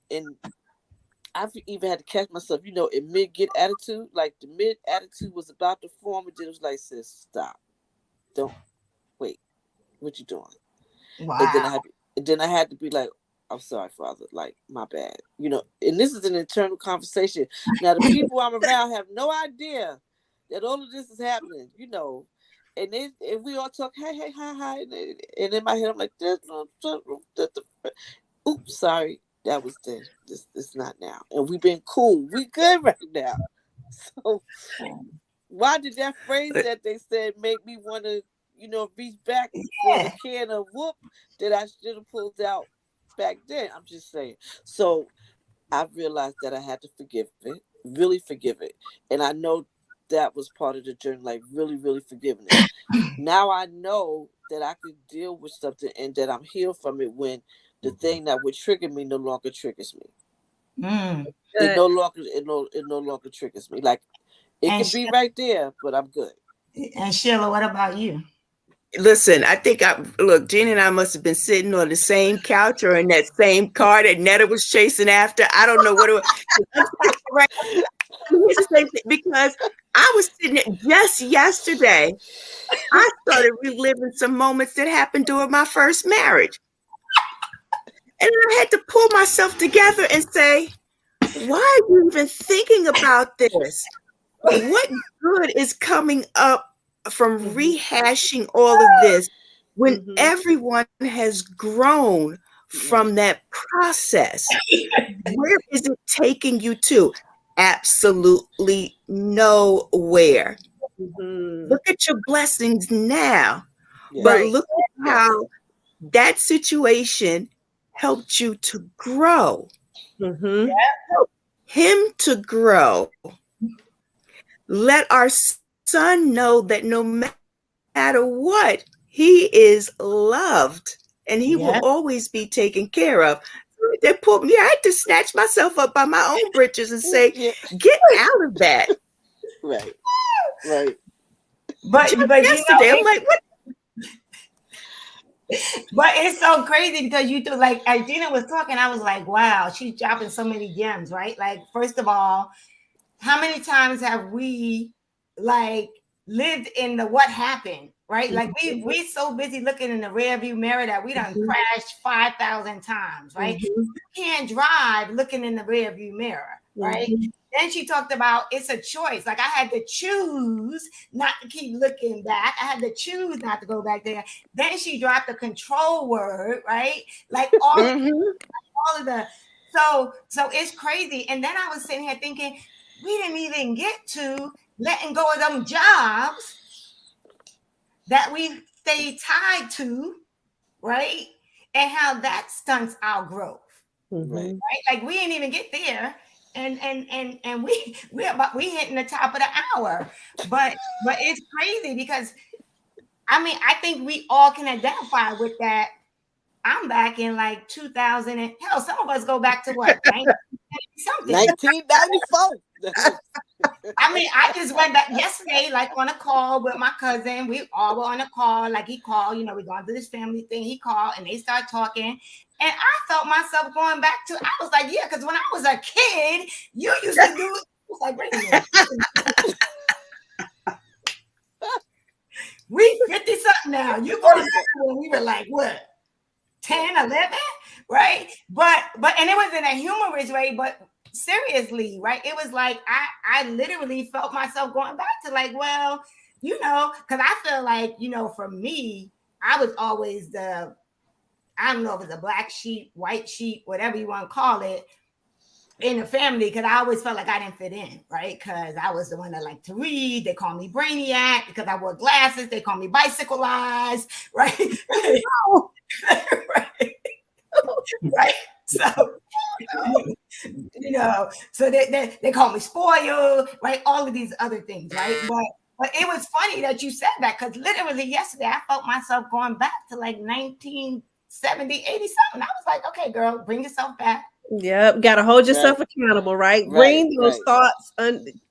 D: I've even had to catch myself, in mid get attitude. Like the mid attitude was about to form, and then it was like, sis, stop, don't wait, what you doing?
A: Wow.
D: And then I had to be like, I'm sorry, Father, like, my bad, And this is an internal conversation. Now the people I'm around have no idea that all of this is happening, And we all talk, hey, hi, and in my head I'm like, oops, sorry. That was then. It's not now. And we've been cool. We good right now. So why did that phrase that they said make me want to, reach back for the can of whoop that I should have pulled out back then? I'm just saying. So I realized that I had to forgive it, really forgive it. And I know that was part of the journey, like really, really forgiving it. Now I know that I could deal with something and that I'm healed from it when the thing that would trigger me no longer triggers me. It no longer triggers me. Like it can be right there, but I'm good.
A: And Sheila, what about you?
C: Listen, I think Gina and I must have been sitting on the same couch or in that same car that Netta was chasing after. I don't know what it was. Right. Here's the same thing, because I was sitting there just yesterday. I started reliving some moments that happened during my first marriage. And I had to pull myself together and say, why are you even thinking about this? What good is coming up from rehashing all of this when everyone has grown from that process? Where is it taking you to? Absolutely nowhere. Look at your blessings now. But look at how that situation helped you to grow. Help him to grow. Let our son know that no matter what, he is loved and he will always be taken care of. They pulled me. I had to snatch myself up by my own britches and say, get out of that.
D: Right.
A: But
C: yesterday, I'm like, what?
A: But it's so crazy because you do, like, as Gina was talking, I was like, wow, she's dropping so many gems, right? Like, first of all, how many times have we like lived in the what happened, right? Like we so busy looking in the rear view mirror that we done crashed 5,000 times, right? You can't drive looking in the rear view mirror, right? Then she talked about it's a choice. Like I had to choose not to keep looking back. I had to choose not to go back there. Then she dropped the control word, right? Like all of the so it's crazy. And then I was sitting here thinking, we didn't even get to letting go of them jobs that we stay tied to, right? And how that stunts our growth, right? Like we didn't even get there. And we hitting the top of the hour, but it's crazy because I mean I think we all can identify with that. I'm back in like 2000 and hell, some of us go back to what
D: 1994.
A: I mean, I just went back yesterday, like on a call with my cousin. We all were on a call, like he called, we're going to do this family thing. He called and they started talking. And I felt myself going back to, I was like, yeah, because when I was a kid, you used to do it. I was like, wait a minute. We 50 something now. You go back when we were like, what, 10, 11, right? But and it was in a humorous way, but seriously, right? It was like I literally felt myself going back to like, well, because I feel like, for me, I was always I don't know if it's a black sheep, white sheep, whatever you want to call it, in the family, because I always felt like I didn't fit in, right? Because I was the one that liked to read. They call me Brainiac because I wore glasses. They call me Bicycle Eyes, right? Right. So, so they call me Spoiled, right? All of these other things, right? But it was funny that you said that because literally yesterday I felt myself going back to like 1970, 80 something. I was like, okay, girl, bring yourself back,
B: Yep, got to hold yourself accountable, right? Bring those thoughts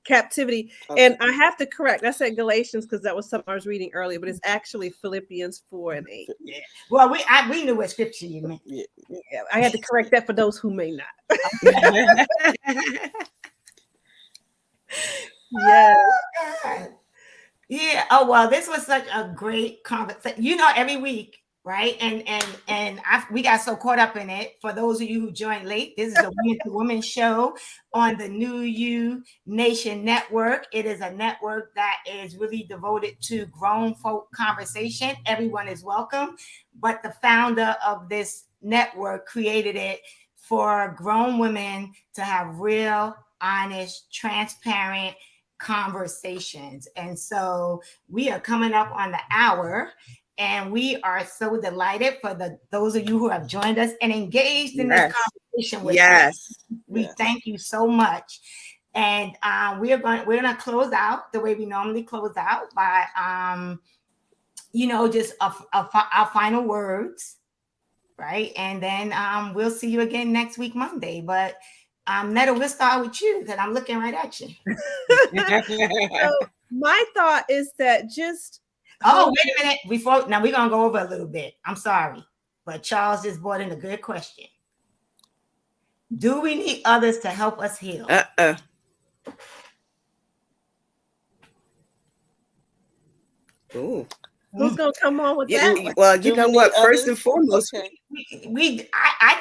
B: captivity.
D: Okay.
B: And I have to correct. I said Galatians because that was something I was reading earlier, but it's actually Philippians 4:8.
A: Yeah. Well, we knew what scripture you meant.
B: Yeah, I had to correct that for those who may not. Yes.
A: Oh, yeah. Oh well, this was such a great conversation. You know, every week, right? And we got so caught up in it. For those of you who joined late, this is a Women to Women show on the New You Nation Network. It is a network that is really devoted to grown folk conversation. Everyone is welcome, but the founder of this network created it for grown women to have real, honest, transparent conversations. And so we are coming up on the hour, and we are so delighted for those of you who have joined us and engaged in this conversation with us. We thank you so much. And we're gonna close out the way we normally close out by just our final words, right? And then we'll see you again next week, Monday. But Netta, we'll start with you because I'm looking right at you.
B: So my thought is that just
A: wait a minute. Now we're gonna go over a little bit. I'm sorry, but Charles just brought in a good question. Do we need others to help us heal?
C: Ooh.
B: Who's gonna come on with that?
C: Well, you know what? First and foremost,
A: I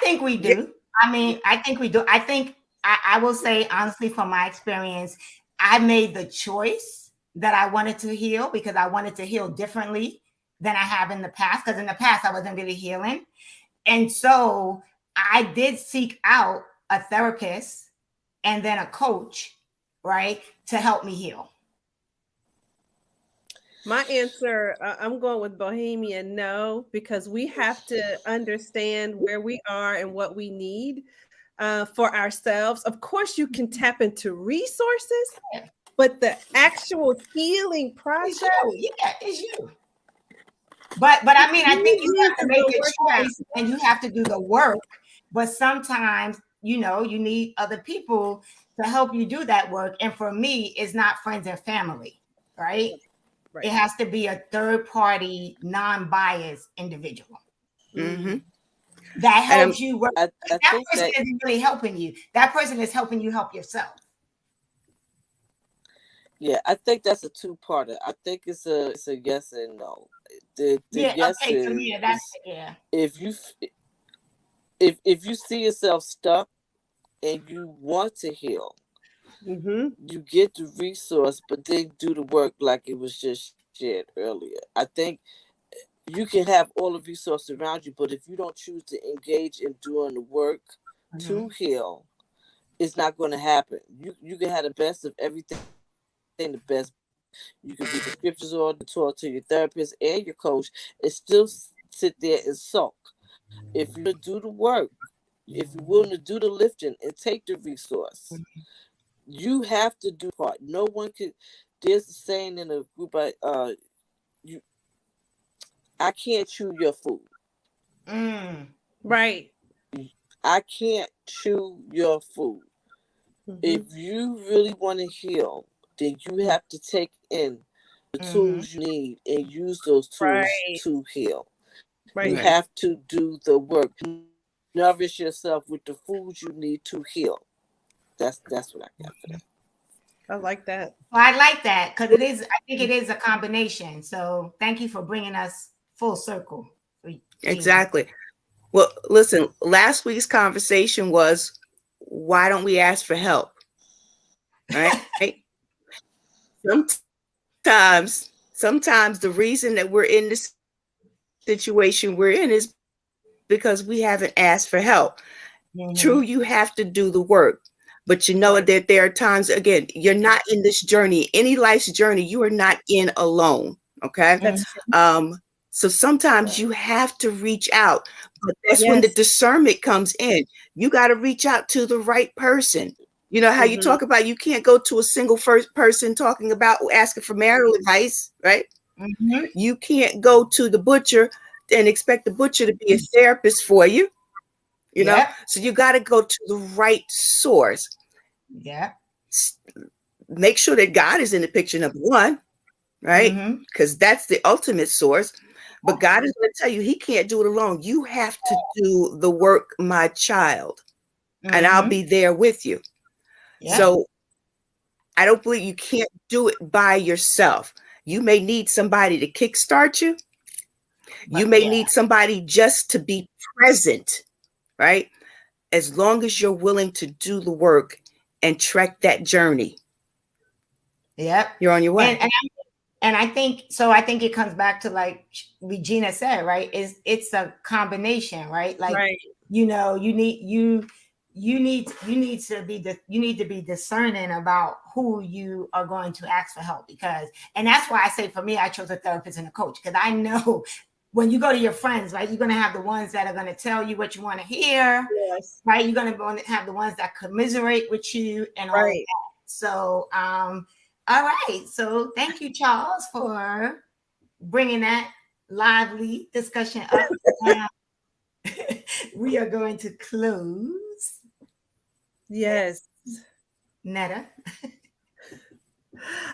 A: think we do. Yeah. I mean, I think we do. I think I will say honestly, from my experience, I made the choice that I wanted to heal because I wanted to heal differently than I have in the past. Because in the past, I wasn't really healing. And so I did seek out a therapist and then a coach, right, to help me heal.
B: My answer, I'm going with Bohemian no, because we have to understand where we are and what we need for ourselves. Of course, you can tap into resources, but the actual healing process,
A: is you. But I mean, I think you have to make a choice and you have to do the work. But sometimes, you need other people to help you do that work. And for me, it's not friends and family, right? It has to be a third-party, non-biased individual that helps you work. That person isn't really helping you. That person is helping you help yourself.
D: Yeah, I think that's a two-parter. I think it's a yes and no. The yes is if you see yourself stuck and you want to heal. You get the resource, but then do the work like it was just shared earlier. I think you can have all the resources around you, but if you don't choose to engage in doing the work to heal, it's not going to happen. You can have the best of everything, the best. You can read the scriptures or talk to your therapist and your coach and still sit there and sulk. If you do the work, if you're willing to do the lifting and take the resource, you have to do part. No one could. There's a saying in a group, I can't chew your food.
B: Right.
D: I can't chew your food. If you really want to heal, then you have to take in the tools you need and use those tools to heal. You have to do the work. Nourish yourself with the foods you need to heal. That's what I got for that.
B: I like that.
A: Well, I like that because I think it is a combination. So thank you for bringing us full circle.
C: Exactly. Well, listen, last week's conversation was, why don't we ask for help? Right? Sometimes the reason that we're in this situation we're in is because we haven't asked for help. True, you have to do the work. But you know that there are times, again, you're not in this journey, any life's journey, you are not in alone. Okay. So sometimes you have to reach out, but that's when the discernment comes in. You got to reach out to the right person. You know how you talk about, you can't go to a single first person talking about asking for marital advice, right? You can't go to the butcher and expect the butcher to be a therapist for you. You know,
A: Yep.
C: so you got to go to the right source.
A: Yeah.
C: Make sure that God is in the picture, number one, right?
A: Mm-hmm.
C: Because that's the ultimate source. But God is going to tell you he can't do it alone. You have to do the work, my child, and I'll be there with you.
A: Yep.
C: So I don't believe you can't do it by yourself. You may need somebody to kickstart you. You may need somebody just to be present, right? As long as you're willing to do the work and trek that journey,
A: Yep.
C: you're on your way.
A: And I think so. I think it comes back to like Regina said, right? It's a combination, right? Like
B: Right.
A: you know, you need to be discerning about who you are going to ask for help, because, and that's why I say for me, I chose a therapist and a coach, because I know when you go to your friends, right, you're going to have the ones that are going to tell you what you want to hear,
B: Yes.
A: right? You're going to have the ones that commiserate with you and all of
B: Right.
A: that. So, all right. So thank you, Charles, for bringing that lively discussion up. We are going to close.
B: Yes.
A: Netta.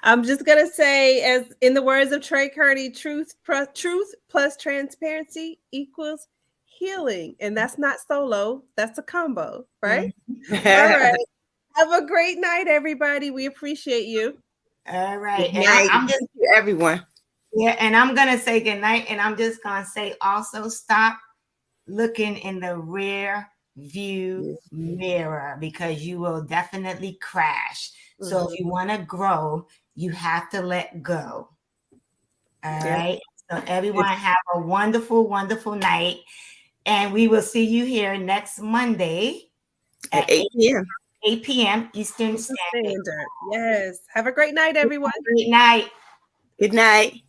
B: I'm just gonna say, as in the words of Trey Kearney, truth plus transparency equals healing, and that's not solo. That's a combo, right? All right. Have a great night, everybody. We appreciate you.
A: All right.
C: Good
A: And
C: night.
A: I'm just
C: Thank you, everyone.
A: Yeah, and I'm gonna say good night, and I'm just gonna say also stop looking in the rear view mirror, because you will definitely crash. So if you want to grow, you have to let go. All right. So everyone have a wonderful, wonderful night, and we will see you here next Monday
C: At 8 p.m.
A: 8 p.m. Eastern Standard.
B: Yes. Have a great night, everyone.
A: Great night.
C: Good night.